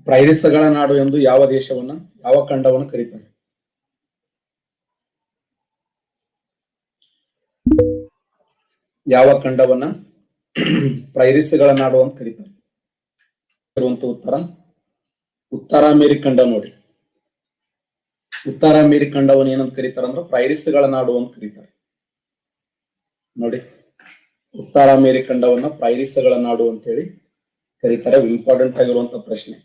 ಪ್ರೈರಿಸಗಳ ನಾಡು ಎಂದು ಯಾವ ದೇಶವನ್ನ, ಯಾವ ಖಂಡವನ್ನು ಕರೀತಾರೆ? ಯಾವ ಖಂಡವನ್ನ ಪ್ರೈರಿಸಗಳ ನಾಡು ಅಂತ ಕರೀತಾರೆ? ಇರುವಂತ ಉತ್ತರ ಉತ್ತರ ಅಮೆರಿಕ ಖಂಡ. ನೋಡಿ, ಉತ್ತರ ಅಮೆರಿಕ ಖಂಡವನ್ನು ಏನಂತ ಕರೀತಾರೆ ಅಂದ್ರೆ ಪ್ರೈರಿಸಗಳ ನಾಡು ಅಂತ ಕರೀತಾರೆ. ನೋಡಿ, ಉತ್ತರ ಅಮೆರಿಕ ಖಂಡವನ್ನ ಪ್ರೈರಿಸಗಳ ನಾಡು ಅಂತ ಹೇಳಿ ಕರೀತಾರೆ. ಇಂಪಾರ್ಟೆಂಟ್ ಆಗಿರುವಂತ ಪ್ರಶ್ನೆ.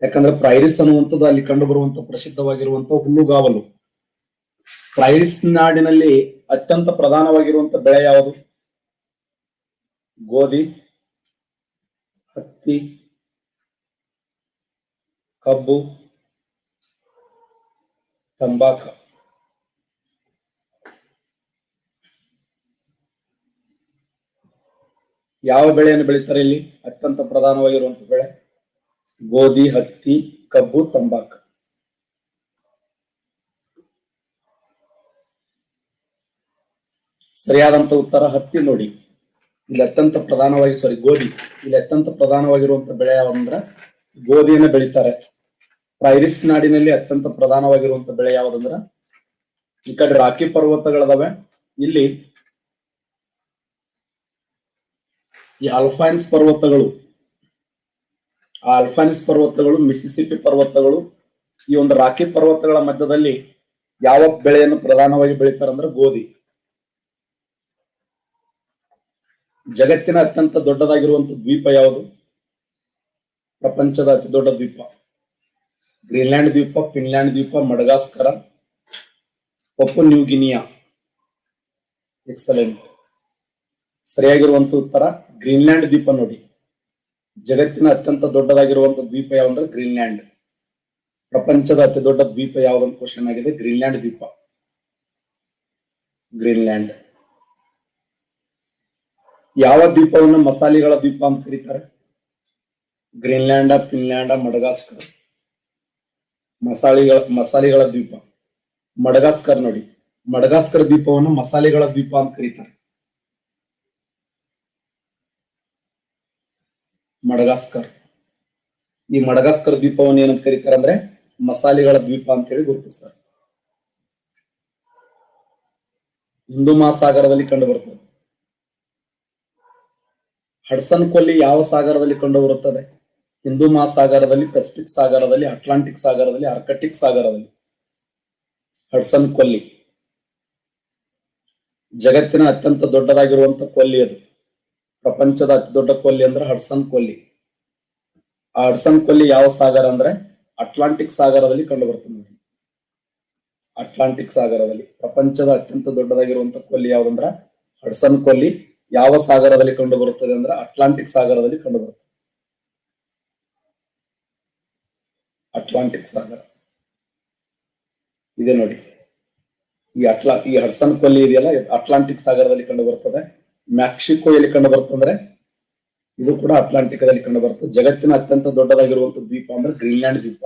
ಯಾಕಂದ್ರೆ ಪ್ರೈರಿಸ್ ಅನ್ನುವಂಥದ್ದು ಅಲ್ಲಿ ಕಂಡು ಬರುವಂತ ಪ್ರಸಿದ್ಧವಾಗಿರುವಂತ ಹುಲ್ಲುಗಾವಲು. ಪ್ರೈರಿಸ್ ನಾಡಿನಲ್ಲಿ ಅತ್ಯಂತ ಪ್ರಧಾನವಾಗಿರುವಂತ ಬೆಳೆ ಯಾವುದು? ಗೋಧಿ, ಹತ್ತಿ, ಕಬ್ಬು, ತಂಬಾಕು. ಯಾವ ಬೆಳೆಯನ್ನು ಬೆಳೀತಾರೆ ಇಲ್ಲಿ? ಅತ್ಯಂತ ಪ್ರಧಾನವಾಗಿರುವಂತ ಬೆಳೆ ಗೋಧಿ, ಹತ್ತಿ, ಕಬ್ಬು, ತಂಬಾಕು. ಸರಿಯಾದಂತ ಉತ್ತರ ಹತ್ತಿ. ನೋಡಿ, ಇಲ್ಲಿ ಅತ್ಯಂತ ಪ್ರಧಾನವಾಗಿ ಗೋಧಿ. ಇಲ್ಲಿ ಅತ್ಯಂತ ಪ್ರಧಾನವಾಗಿರುವಂತ ಬೆಳೆ ಯಾವಂದ್ರ ಗೋಧಿಯನ್ನು ಬೆಳೀತಾರೆ. ಪ್ರೈರಿಸ್ ನಾಡಿನಲ್ಲಿ ಅತ್ಯಂತ ಪ್ರಧಾನವಾಗಿರುವಂತ ಬೆಳೆ ಯಾವ್ದಂದ್ರ, ಈ ಕಡೆ ರಾಕಿ ಪರ್ವತಗಳದಾವೆ, ಇಲ್ಲಿ ಈ ಅಲ್ಫೈನ್ಸ್ ಪರ್ವತಗಳು, ಆ ಅಲ್ಫೈನ್ಸ್ ಪರ್ವತಗಳು, ಮಿಸಿಸಿಪಿ ಪರ್ವತಗಳು, ಈ ಒಂದು ರಾಕಿ ಪರ್ವತಗಳ ಮಧ್ಯದಲ್ಲಿ ಯಾವ ಬೆಳೆಯನ್ನು ಪ್ರಧಾನವಾಗಿ ಬೆಳೀತಾರೆ ಅಂದ್ರೆ ಗೋಧಿ. ಜಗತ್ತಿನ ಅತ್ಯಂತ ದೊಡ್ಡದಾಗಿರುವಂತ ದ್ವೀಪ ಯಾವುದು? ಪ್ರಪಂಚದ ಅತಿ ದೊಡ್ಡ ದ್ವೀಪ ಗ್ರೀನ್ಲ್ಯಾಂಡ್ ದ್ವೀಪ, ಫಿನ್ಲ್ಯಾಂಡ್ ದ್ವೀಪ, ಮಡಗಾಸ್ಕರ, ಪಪ್ಪು ನ್ಯೂ ಗಿನಿಯಾ. ಎಕ್ಸಲೆಂಟ್. ಸರಿಯಾಗಿರುವಂತ ಉತ್ತರ ಗ್ರೀನ್ಲ್ಯಾಂಡ್ ದ್ವೀಪ. ನೋಡಿ, ಜಗತ್ತಿನ ಅತ್ಯಂತ ದೊಡ್ಡದಾಗಿರುವಂತ ದ್ವೀಪ ಯಾವಂದ್ರೆ ಗ್ರೀನ್ಲ್ಯಾಂಡ್. ಪ್ರಪಂಚದ ಅತಿ ದೊಡ್ಡ ದ್ವೀಪ ಯಾವ್ದಂತ ಕ್ವಶನ್ ಆಗಿದೆ, ಗ್ರೀನ್ಲ್ಯಾಂಡ್ ದ್ವೀಪ. ಗ್ರೀನ್ಲ್ಯಾಂಡ್. ಯಾವ ದ್ವೀಪವನ್ನು ಮಸಾಲಿಗಳ ದ್ವೀಪ ಅಂತ ಕರೀತಾರೆ? ಗ್ರೀನ್ಲ್ಯಾಂಡ, ಫಿನ್ಲ್ಯಾಂಡ, ಮಡಗಾಸ್ಕರ್. ಮಸಾಲಿಗಳ ದ್ವೀಪ ಮಡಗಾಸ್ಕರ್. ನೋಡಿ, ಮಡಗಾಸ್ಕರ್ ದ್ವೀಪವನ್ನು ಮಸಾಲಿಗಳ ದ್ವೀಪ ಅಂತ ಕರೀತಾರೆ. ಮಡಗಾಸ್ಕರ್. ಈ ಮಡಗಾಸ್ಕರ್ ದ್ವೀಪವನ್ನು ಏನಂತ ಕರೀತಾರೆ ಅಂದ್ರೆ ಮಸಾಲಿಗಳ ದ್ವೀಪ ಅಂತ ಹೇಳಿ ಗುರುತಿಸ್ತಾರೆ. ಹಿಂದೂ ಮಹಾಸಾಗರದಲ್ಲಿ ಕಂಡು ಬರುತ್ತದೆ. ಹಡ್ಸನ್ ಕೊಲ್ಲಿ ಯಾವ ಸಾಗರದಲ್ಲಿ ಕಂಡು ಬರುತ್ತದೆ? ಹಿಂದೂ ಮಹಾಸಾಗರದಲ್ಲಿ, ಪೆಸಿಫಿಕ್ ಸಾಗರದಲ್ಲಿ, ಅಟ್ಲಾಂಟಿಕ್ ಸಾಗರದಲ್ಲಿ, ಆರ್ಕಟಿಕ್ ಸಾಗರದಲ್ಲಿ. ಹಡ್ಸನ್ ಕೊಲ್ಲಿ ಜಗತ್ತಿನ ಅತ್ಯಂತ ದೊಡ್ಡದಾಗಿರುವಂತ ಕೊಲ್ಲಿ ಅದು. ಪ್ರಪಂಚದ ಅತಿ ದೊಡ್ಡ ಕೊಲ್ಲಿ ಅಂದ್ರೆ ಹಡ್ಸನ್ ಕೊಲ್ಲಿ. ಆ ಹಡ್ಸನ್ ಕೊಲ್ಲಿ ಯಾವ ಸಾಗರ ಅಂದ್ರೆ ಅಟ್ಲಾಂಟಿಕ್ ಸಾಗರದಲ್ಲಿ ಕಂಡು ಬರ್ತದೆ. ನೋಡಿ, ಅಟ್ಲಾಂಟಿಕ್ ಸಾಗರದಲ್ಲಿ. ಪ್ರಪಂಚದ ಅತ್ಯಂತ ದೊಡ್ಡದಾಗಿರುವಂತ ಕೊಲ್ಲಿ ಯಾವ್ದಂದ್ರ ಹಡ್ಸನ್ ಕೊಲ್ಲಿ. ಯಾವ ಸಾಗರದಲ್ಲಿ ಕಂಡು ಬರುತ್ತದೆ ಅಂದ್ರೆ ಅಟ್ಲಾಂಟಿಕ್ ಸಾಗರದಲ್ಲಿ ಕಂಡು ಬರುತ್ತದೆ. ಅಟ್ಲಾಂಟಿಕ್ ಸಾಗರ ಇದೆ ನೋಡಿ. ಈ ಹಡ್ಸನ್ ಕೊಲ್ಲಿ ಇದೆಯಲ್ಲ, ಅಟ್ಲಾಂಟಿಕ್ ಸಾಗರದಲ್ಲಿ ಕಂಡು ಬರ್ತದೆ. ಮೆಕ್ಸಿಕೋ ಎಲ್ಲಿ ಕಂಡು ಬರ್ತಂದ್ರೆ ಇದು ಕೂಡ ಅಟ್ಲಾಂಟಿಕದಲ್ಲಿ ಕಂಡು ಬರ್ತದೆ. ಜಗತ್ತಿನ ಅತ್ಯಂತ ದೊಡ್ಡದಾಗಿರುವಂತ ದ್ವೀಪ ಅಂದ್ರೆ ಗ್ರೀನ್ಲ್ಯಾಂಡ್ ದ್ವೀಪ.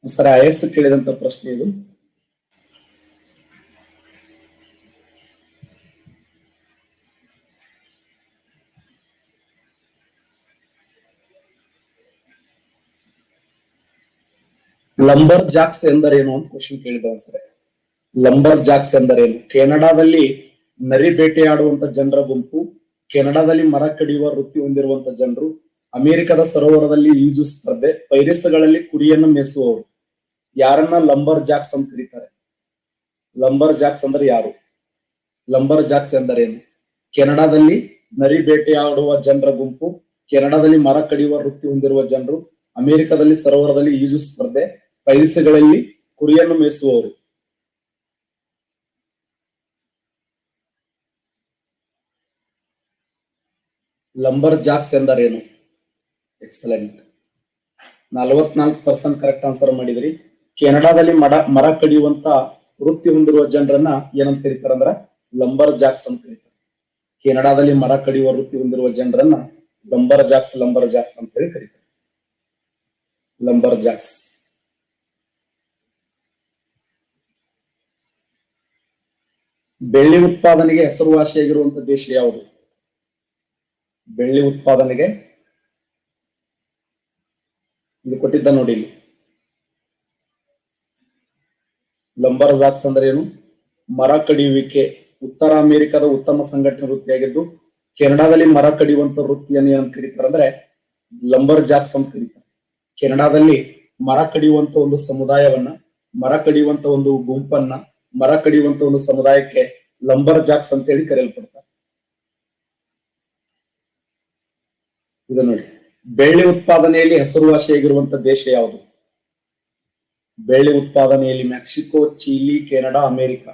ಸರ್, ಐಎಸ್ ಕೇಳಿದಂತ ಪ್ರಶ್ನೆ ಇದು. ಲಂಬರ್ ಜಾಕ್ಸ್ ಎಂದರೇನು ಅಂತ ಕ್ವಶನ್ ಕೇಳಿದ ಸರ್. ಲಂಬರ್ ಜಾಕ್ಸ್ ಎಂದರೇನು? ಕೆನಡಾದಲ್ಲಿ ನರಿ ಬೇಟೆಯಾಡುವಂತ ಜನರ ಗುಂಪು, ಕೆನಡಾದಲ್ಲಿ ಮರ ಕಡಿಯುವ ವೃತ್ತಿ ಹೊಂದಿರುವಂತ ಜನರು, ಅಮೆರಿಕದ ಸರೋವರದಲ್ಲಿ ಈಜು ಸ್ಪರ್ಧೆ, ಪೈರಿಸ್ಗಳಲ್ಲಿ ಕುರಿಯನ್ನು ಮೇಯಿಸುವವರು. ಯಾರನ್ನ ಲಂಬರ್ ಜಾಕ್ಸ್ ಅಂತ ಕರೀತಾರೆ? ಲಂಬರ್ ಜಾಕ್ಸ್ ಅಂದ್ರೆ ಯಾರು? ಲಂಬರ್ ಜಾಕ್ಸ್ ಎಂದರೇನು? ಕೆನಡಾದಲ್ಲಿ ನರಿ ಬೇಟೆಯಾಡುವ ಜನರ ಗುಂಪು, ಕೆನಡಾದಲ್ಲಿ ಮರ ಕಡಿಯುವ ವೃತ್ತಿ ಹೊಂದಿರುವ ಜನರು, ಅಮೆರಿಕದಲ್ಲಿ ಸರೋವರದಲ್ಲಿ ಈಜು ಸ್ಪರ್ಧೆ, ಪೈರಿಸ್ಗಳಲ್ಲಿ ಕುರಿಯನ್ನು ಮೇಯಿಸುವವರು. ಲಂಬರ್ ಜಾಕ್ಸ್ ಎಂದರೇನು? ಎಕ್ಸಲೆಂಟ್. 44% ಕರೆಕ್ಟ್ ಆನ್ಸರ್ ಮಾಡಿದ್ರಿ. ಕೆನಡಾದಲ್ಲಿ ಮರ ಕಡಿಯುವಂತ ವೃತ್ತಿ ಹೊಂದಿರುವ ಜನರನ್ನ ಏನಂತ ಕರೀತಾರೆ ಅಂದ್ರ ಲಂಬರ್ ಜಾಕ್ಸ್ ಅಂತ ಕರೀತಾರೆ. ಕೆನಡಾದಲ್ಲಿ ಮರ ಕಡಿಯುವ ವೃತ್ತಿ ಹೊಂದಿರುವ ಜನರನ್ನ ಲಂಬರ್ ಜಾಕ್ಸ್ ಅಂತ ಹೇಳಿ ಕರೀತಾರೆ. Lumbar Jacks. ಬೆಳ್ಳಿ ಉತ್ಪಾದನೆಗೆ ಹೆಸರುವಾಸಿಯಾಗಿರುವಂತ ದೇಶ ಯಾವುದು? ಬೆಳ್ಳಿ ಉತ್ಪಾದನೆಗೆ ಇದು ಕೊಟ್ಟಿದ್ದ ನೋಡಿ ಇಲ್ಲಿ. ಲಂಬರ್ ಜಾಕ್ಸ್ ಅಂದ್ರೆ ಏನು? ಮರ ಕಡಿಯುವಿಕೆ. ಉತ್ತರ ಅಮೆರಿಕದ ಉತ್ತಮ ಸಂಘಟನೆ ವೃತ್ತಿಯಾಗಿದ್ದು ಕೆನಡಾದಲ್ಲಿ ಮರ ಕಡಿಯುವಂತ ವೃತ್ತಿಯನ್ನು ಏನಂತ ಕರೀತಾರೆ ಅಂದ್ರೆ ಲಂಬರ್ ಜಾಕ್ಸ್ ಅಂತ ಕರೀತಾರೆ. ಕೆನಡಾದಲ್ಲಿ ಮರ ಕಡಿಯುವಂತ ಒಂದು ಸಮುದಾಯವನ್ನ, ಮರ ಕಡಿಯುವಂತ ಒಂದು ಗುಂಪನ್ನ, ಮರ ಕಡಿಯುವಂತ ಒಂದು ಸಮುದಾಯಕ್ಕೆ ಲಂಬರ್ ಜಾಕ್ಸ್ ಅಂತ ಹೇಳಿ ಕರೆಯಲ್ಪಡ್ತಾರೆ. ಇದು ನೋಡಿ, ಬೆಳ್ಳಿ ಉತ್ಪಾದನೆಯಲ್ಲಿ ಹೆಸರುವಾಸಿಯಾಗಿರುವಂತ ದೇಶ ಯಾವುದು? ಬೆಳ್ಳಿ ಉತ್ಪಾದನೆಯಲ್ಲಿ Mexico, Chile, Canada, America.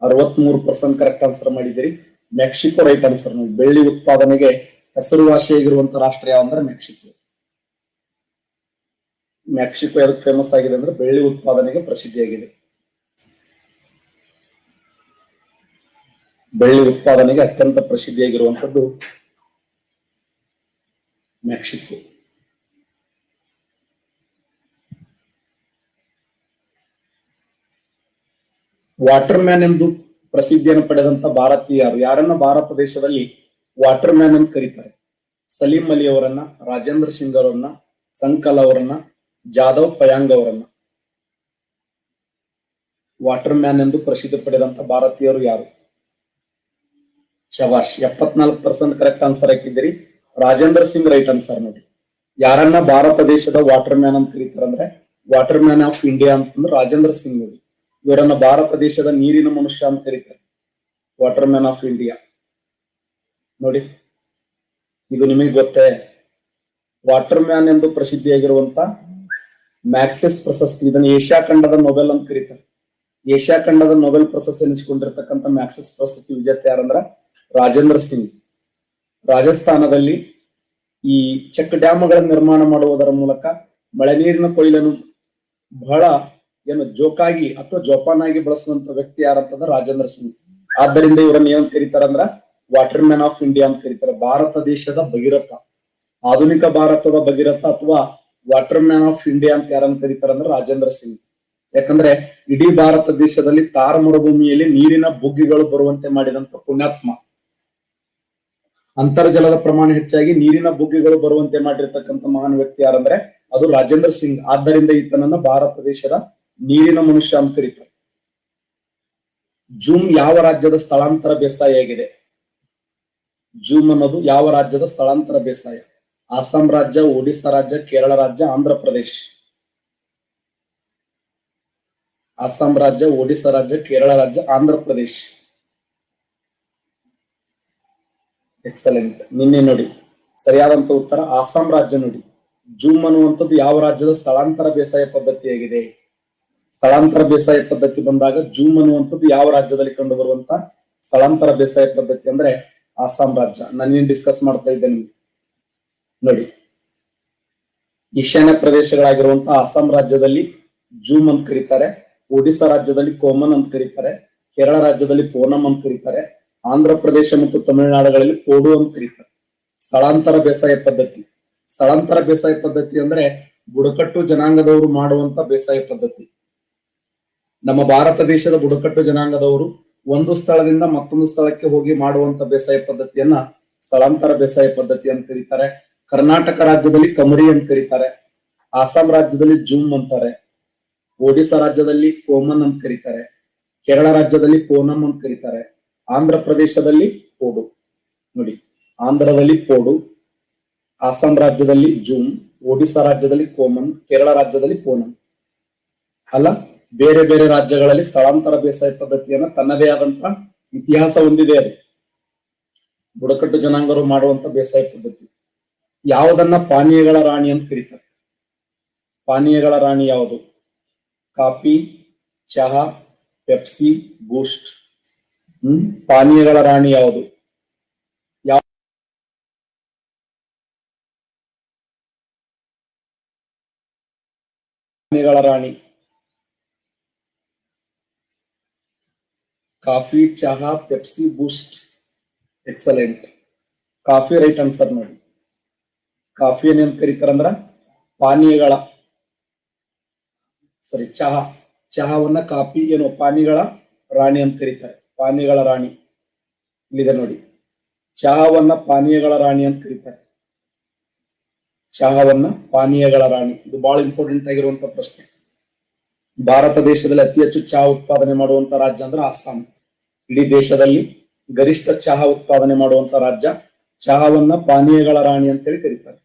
63% correct answer ಮಾಡಿದಿರಿ. Mexico right answer. ನೋಡಿ, ಬೆಳ್ಳಿ ಉತ್ಪಾದನೆಗೆ ಹೆಸರುವಾಸಿಯಾಗಿರುವಂತ ರಾಷ್ಟ್ರ ಯಾವ ಅಂದ್ರೆ ಮೆಕ್ಸಿಕೋ. ಮೆಕ್ಸಿಕೋ ಯಾವ್ದಕ್ಕೆ ಫೇಮಸ್ ಆಗಿದೆ ಅಂದ್ರೆ ಬೆಳ್ಳಿ ಉತ್ಪಾದನೆಗೆ ಪ್ರಸಿದ್ಧಿಯಾಗಿದೆ. ಬೆಳ್ಳಿ ಉತ್ಪಾದನೆಗೆ ಅತ್ಯಂತ ಪ್ರಸಿದ್ಧಿಯಾಗಿರುವಂತದ್ದು ಮೆಕ್ಸಿಕೋ. ವಾಟರ್ ಮ್ಯಾನ್ ಎಂದು ಪ್ರಸಿದ್ಧಿಯನ್ನು ಪಡೆದಂತ ಭಾರತೀಯರು ಯಾರನ್ನ ಭಾರತ ದೇಶದಲ್ಲಿ ವಾಟರ್ ಮ್ಯಾನ್ ಅಂತ ಕರೀತಾರೆ? ಸಲೀಂ ಅಲಿ ಅವರನ್ನ, ರಾಜೇಂದ್ರ ಸಿಂಗ್ ಅವರನ್ನ, ಸಂಕಲ್ ಅವರನ್ನ, ಜಾಧವ್ ಪಯಾಂಗ್ ಅವರನ್ನ. ವಾಟರ್ ಮ್ಯಾನ್ ಎಂದು ಪ್ರಸಿದ್ಧಿ ಪಡೆದಂತ ಭಾರತೀಯರು ಯಾರು? ಶಬಾಷ್, 74% ಕರೆಕ್ಟ್ ಆನ್ಸರ್ ಹಾಕಿದ್ದೀರಿ. Rajendra Singh right answer. ನೋಡಿ, ಯಾರನ್ನ ಭಾರತ ದೇಶದ ವಾಟರ್ ಮ್ಯಾನ್ ಅಂತ ಕರೀತಾರೆ ಅಂದ್ರೆ ವಾಟರ್ ಮ್ಯಾನ್ ಆಫ್ ಇಂಡಿಯಾ ಅಂತಂದ್ರೆ ರಾಜೇಂದ್ರ ಸಿಂಗ್. ನೋಡಿ, ಇವರನ್ನ ಭಾರತ ದೇಶದ ನೀರಿನ ಮನುಷ್ಯ ಅಂತ ಕರೀತಾರೆ, ವಾಟರ್ ಮ್ಯಾನ್ ಆಫ್ ಇಂಡಿಯಾ. ನೋಡಿ, ಇದು ನಿಮಗೆ ಗೊತ್ತೇ? ವಾಟರ್ ಮ್ಯಾನ್ ಎಂದು ಪ್ರಸಿದ್ಧಿಯಾಗಿರುವಂತ ಮ್ಯಾಕ್ಸೆಸ್ ಪ್ರಶಸ್ತಿ, ಇದನ್ನು ಏಷ್ಯಾ ಖಂಡದ ನೊಬೆಲ್ ಅಂತ ಕರೀತಾರೆ. ಏಷ್ಯಾ ಖಂಡದ ನೊಬೆಲ್ ಪ್ರಶಸ್ತಿ ಎನಿಸಿಕೊಂಡಿರ್ತಕ್ಕಂಥ ಮ್ಯಾಕ್ಸೆಸ್ ಪ್ರಶಸ್ತಿ ವಿಜೇತ ಯಾರಂದ್ರ ರಾಜೇಂದ್ರ ಸಿಂಗ್. ರಾಜಸ್ಥಾನದಲ್ಲಿ ಈ ಚೆಕ್ ಡ್ಯಾಮ್ಗಳ ನಿರ್ಮಾಣ ಮಾಡುವುದರ ಮೂಲಕ ಮಳೆ ನೀರಿನ ಕೊಯ್ಲನ್ನು ಬಹಳ ಜೋಕಾಗಿ ಅಥವಾ ಜೋಪಾನಾಗಿ ಬಳಸುವಂತ ವ್ಯಕ್ತಿ ಯಾರಂತಂದ್ರೆ ರಾಜೇಂದ್ರ ಸಿಂಗ್. ಆದ್ದರಿಂದ ಇವರನ್ನ ಏನಂತ ಕರೀತಾರಂದ್ರ ವಾಟರ್ ಮ್ಯಾನ್ ಆಫ್ ಇಂಡಿಯಾ ಅಂತ ಕರೀತಾರೆ. ಭಾರತ ದೇಶದ ಭಗೀರಥ, ಆಧುನಿಕ ಭಾರತದ ಭಗೀರಥ ಅಥವಾ ವಾಟರ್ ಮ್ಯಾನ್ ಆಫ್ ಇಂಡಿಯಾ ಅಂತ ಯಾರನ್ನ ಕರೀತಾರಂದ್ರೆ ರಾಜೇಂದ್ರ ಸಿಂಗ್. ಯಾಕಂದ್ರೆ ಇಡೀ ಭಾರತ ದೇಶದಲ್ಲಿ ತಾರ್ ಮರುಭೂಮಿಯಲ್ಲಿ ನೀರಿನ ಬುಗ್ಗಿಗಳು ಬರುವಂತೆ ಮಾಡಿದಂತ ಪುಣ್ಯಾತ್ಮ. ಅಂತರ್ಜಲದ ಪ್ರಮಾಣ ಹೆಚ್ಚಾಗಿ ನೀರಿನ ಬುಗ್ಗಿಗಳು ಬರುವಂತೆ ಮಾಡಿರ್ತಕ್ಕಂಥ ಮಹಾನ್ ವ್ಯಕ್ತಿ ಯಾರಂದ್ರೆ ಅದು ರಾಜೇಂದ್ರ ಸಿಂಗ್. ಆದ್ದರಿಂದ ಈತನನ್ನ ಭಾರತ ದೇಶದ ನೀರಿನ ಮನುಷ್ಯ ಅಂತ ಕರೀತಾರೆ. ಜೂಮ್ ಯಾವ ರಾಜ್ಯದ ಸ್ಥಳಾಂತರ ಬೇಸಾಯ ಆಗಿದೆ? ಜೂಮ್ ಅನ್ನೋದು ಯಾವ ರಾಜ್ಯದ ಸ್ಥಳಾಂತರ ಬೇಸಾಯ? ಅಸ್ಸಾಂ ರಾಜ್ಯ, ಒಡಿಸ್ಸಾ ರಾಜ್ಯ, ಕೇರಳ ರಾಜ್ಯ, ಆಂಧ್ರ ಪ್ರದೇಶ್. ಅಸ್ಸಾಂ ರಾಜ್ಯ, ಒಡಿಸ್ಸಾ ರಾಜ್ಯ, ಕೇರಳ ರಾಜ್ಯ, ಆಂಧ್ರ ಪ್ರದೇಶ್. ಎಕ್ಸಲೆಂಟ್. ನಿನ್ನೆ ನೋಡಿ ಸರಿಯಾದಂತ ಉತ್ತರ ಅಸ್ಸಾಂ ರಾಜ್ಯ. ನೋಡಿ, ಜೂಮ್ ಅನ್ನುವಂಥದ್ದು ಯಾವ ರಾಜ್ಯದ ಸ್ಥಳಾಂತರ ಬೇಸಾಯ ಪದ್ಧತಿಯಾಗಿದೆ? ಸ್ಥಳಾಂತರ ಬೇಸಾಯ ಪದ್ಧತಿ ಬಂದಾಗ ಜೂಮ್ ಅನ್ನುವಂಥದ್ದು ಯಾವ ರಾಜ್ಯದಲ್ಲಿ ಕಂಡು ಬರುವಂತ ಸ್ಥಳಾಂತರ ಬೇಸಾಯ ಪದ್ಧತಿ ಅಂದ್ರೆ ಅಸ್ಸಾಂ ರಾಜ್ಯ. ನಾನು ಡಿಸ್ಕಸ್ ಮಾಡ್ತಾ ಇದ್ದೇನೆ. ನೋಡಿ, ಈಶಾನ್ಯ ಪ್ರದೇಶಗಳಾಗಿರುವಂತಹ ಅಸ್ಸಾಂ ರಾಜ್ಯದಲ್ಲಿ ಜೂಮ್ ಅಂತ ಕರೀತಾರೆ, ಒಡಿಸ್ಸಾ ರಾಜ್ಯದಲ್ಲಿ ಕೋಮನ್ ಅಂತ ಕರೀತಾರೆ, ಕೇರಳ ರಾಜ್ಯದಲ್ಲಿ ಪೋನಂ ಅಂತ ಕರೀತಾರೆ, ಆಂಧ್ರ ಪ್ರದೇಶ ಮತ್ತು ತಮಿಳುನಾಡುಗಳಲ್ಲಿ ಪೋಡು ಅಂತ ಕರೀತಾರೆ. ಸ್ಥಳಾಂತರ ಬೇಸಾಯ ಪದ್ಧತಿ. ಸ್ಥಳಾಂತರ ಬೇಸಾಯ ಪದ್ಧತಿ ಅಂದ್ರೆ ಬುಡಕಟ್ಟು ಜನಾಂಗದವರು ಮಾಡುವಂತ ಬೇಸಾಯ ಪದ್ಧತಿ. ನಮ್ಮ ಭಾರತ ದೇಶದ ಬುಡಕಟ್ಟು ಜನಾಂಗದವರು ಒಂದು ಸ್ಥಳದಿಂದ ಮತ್ತೊಂದು ಸ್ಥಳಕ್ಕೆ ಹೋಗಿ ಮಾಡುವಂತ ಬೇಸಾಯ ಪದ್ಧತಿಯನ್ನ ಸ್ಥಳಾಂತರ ಬೇಸಾಯ ಪದ್ಧತಿ ಅಂತ ಕರೀತಾರೆ. ಕರ್ನಾಟಕ ರಾಜ್ಯದಲ್ಲಿ ಕಮರಿ ಅಂತ ಕರೀತಾರೆ, ಅಸ್ಸಾಂ ರಾಜ್ಯದಲ್ಲಿ ಜೂಮ್ ಅಂತಾರೆ, ಒಡಿಸ್ಸಾ ರಾಜ್ಯದಲ್ಲಿ ಕೋಮನ್ ಅಂತ ಕರೀತಾರೆ, ಕೇರಳ ರಾಜ್ಯದಲ್ಲಿ ಪೋನಂ ಅಂತ ಕರೀತಾರೆ, ಆಂಧ್ರ ಪ್ರದೇಶದಲ್ಲಿ ಪೋಡು. ನೋಡಿ, ಆಂಧ್ರದಲ್ಲಿ ಪೋಡು, ಅಸ್ಸಾಂ ರಾಜ್ಯದಲ್ಲಿ ಜೂಮ್, ಒಡಿಸ್ಸಾ ರಾಜ್ಯದಲ್ಲಿ ಕೋಮನ್, ಕೇರಳ ರಾಜ್ಯದಲ್ಲಿ ಪೋನಂ. ಅಲ್ಲ, ಬೇರೆ ಬೇರೆ ರಾಜ್ಯಗಳಲ್ಲಿ ಸ್ಥಳಾಂತರ ಬೇಸಾಯ ಪದ್ಧತಿಯನ್ನ ತನ್ನದೇ ಆದಂತ ಇತಿಹಾಸ ಹೊಂದಿದೆ. ಅದು ಬುಡಕಟ್ಟು ಜನಾಂಗರು ಮಾಡುವಂತ ಬೇಸಾಯ ಪದ್ಧತಿ. ಯಾವುದನ್ನ ಪಾನೀಯಗಳ ರಾಣಿ ಅಂತ ಕರೀತಾರೆ? ಪಾನೀಯಗಳ ರಾಣಿ ಯಾವುದು? ಕಾಫಿ, ಚಹಾ, ಪೆಪ್ಸಿ, ಬೂಸ್ಟ್. ಪಾನೀಯಗಳ ರಾಣಿ ಯಾವುದು? ಪಾನೀಯಗಳ ರಾಣಿ ಕಾಫಿ, ಚಹಾ, ಪೆಪ್ಸಿ, ಬೂಸ್ಟ್. ಎಕ್ಸಲೆಂಟ್. Coffee right answer. ನೋಡಿ, ಕಾಫಿಯನ್ನು ಏನ್ ಕರೀತಾರಂದ್ರ ಪಾನೀಯಗಳ ಚಹಾ. ಚಹಾವನ್ನ ಕಾಫಿ ಏನು ಪಾನಿಗಳ ರಾಣಿ ಅಂತ ಕರೀತಾರೆ. ಪಾನೀಯಗಳ ರಾಣಿ ಇಲ್ಲಿದೆ ನೋಡಿ. ಚಹಾವನ್ನ ಪಾನೀಯಗಳ ರಾಣಿ ಅಂತ ಕರೀತಾರೆ. ಚಹಾವನ್ನ ಪಾನೀಯಗಳ ರಾಣಿ. ಇದು ಬಹಳ ಇಂಪಾರ್ಟೆಂಟ್ ಆಗಿರುವಂತ ಪ್ರಶ್ನೆ. ಭಾರತ ದೇಶದಲ್ಲಿ ಅತಿ ಹೆಚ್ಚು ಚಹಾ ಉತ್ಪಾದನೆ ಮಾಡುವಂತ ರಾಜ್ಯ ಅಂದ್ರೆ ಅಸ್ಸಾಂ. ಇಡೀ ದೇಶದಲ್ಲಿ ಗರಿಷ್ಠ ಚಹಾ ಉತ್ಪಾದನೆ ಮಾಡುವಂತ ರಾಜ್ಯ. ಚಹಾವನ್ನ ಪಾನೀಯಗಳ ರಾಣಿ ಅಂತೇಳಿ ಕರೀತಾರೆ.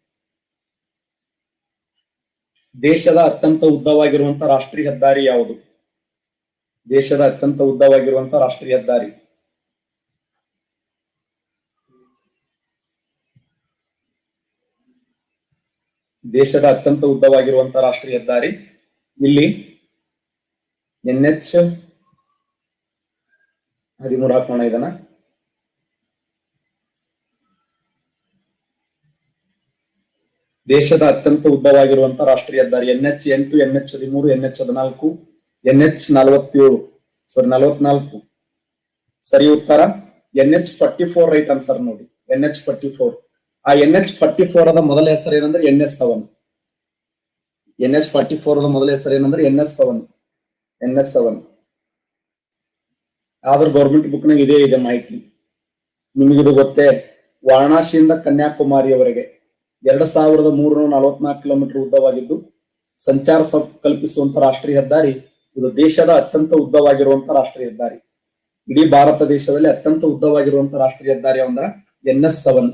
ದೇಶದ ಅತ್ಯಂತ ಉದ್ದವಾಗಿರುವಂತ ರಾಷ್ಟ್ರೀಯ ಹೆದ್ದಾರಿ ಯಾವುದು? ದೇಶದ ಅತ್ಯಂತ ಉದ್ದವಾಗಿರುವಂತ ರಾಷ್ಟ್ರೀಯ ಹೆದ್ದಾರಿ ದೇಶದ ಅತ್ಯಂತ ಉದ್ದವಾಗಿರುವಂತ ರಾಷ್ಟ್ರೀಯ ಹೆದ್ದಾರಿ ಇಲ್ಲಿ NH-13 ಹಾಕೋಣ ಇದನ್ನ. ದೇಶದ ಅತ್ಯಂತ ಉದ್ದವಾಗಿರುವಂತ ರಾಷ್ಟ್ರೀಯ ಹೆದ್ದಾರಿ NH8, NH13, NH14, NH47 44. ಸರಿ ಉತ್ತರ NH44 ರೈಟ್ ಆನ್ಸರ್ ನೋಡಿ. NH44. ಆ NH44 ಅದ ಮೊದಲ ಹೆಸರು ಏನಂದ್ರೆ NS7. NH44 ಅದ ಮೊದಲ ಹೆಸರು ಏನಂದ್ರೆ NS7. ಆದ್ರೆ ಗೌರ್ಮೆಂಟ್ ಬುಕ್ ನಾಗ ಇದೇ ಇದೆ ಮಾಹಿತಿ. ನಿಮಗಿದು ಗೊತ್ತೇ? ವಾರಣಾಸಿಯಿಂದ ಕನ್ಯಾಕುಮಾರಿಯವರೆಗೆ 2344 ಕಿಲೋಮೀಟರ್ ಉದ್ದವಾಗಿದ್ದು ಸಂಚಾರ ಕಲ್ಪಿಸುವಂತ ರಾಷ್ಟ್ರೀಯ ಹೆದ್ದಾರಿ ಇದು. ದೇಶದ ಅತ್ಯಂತ ಉದ್ದವಾಗಿರುವಂತ ರಾಷ್ಟ್ರೀಯ ಹೆದ್ದಾರಿ. ಇಡೀ ಭಾರತ ದೇಶದಲ್ಲಿ ಅತ್ಯಂತ ಉದ್ದವಾಗಿರುವಂತ ರಾಷ್ಟ್ರೀಯ ಹೆದ್ದಾರಿ ಅಂದ್ರೆ NS7.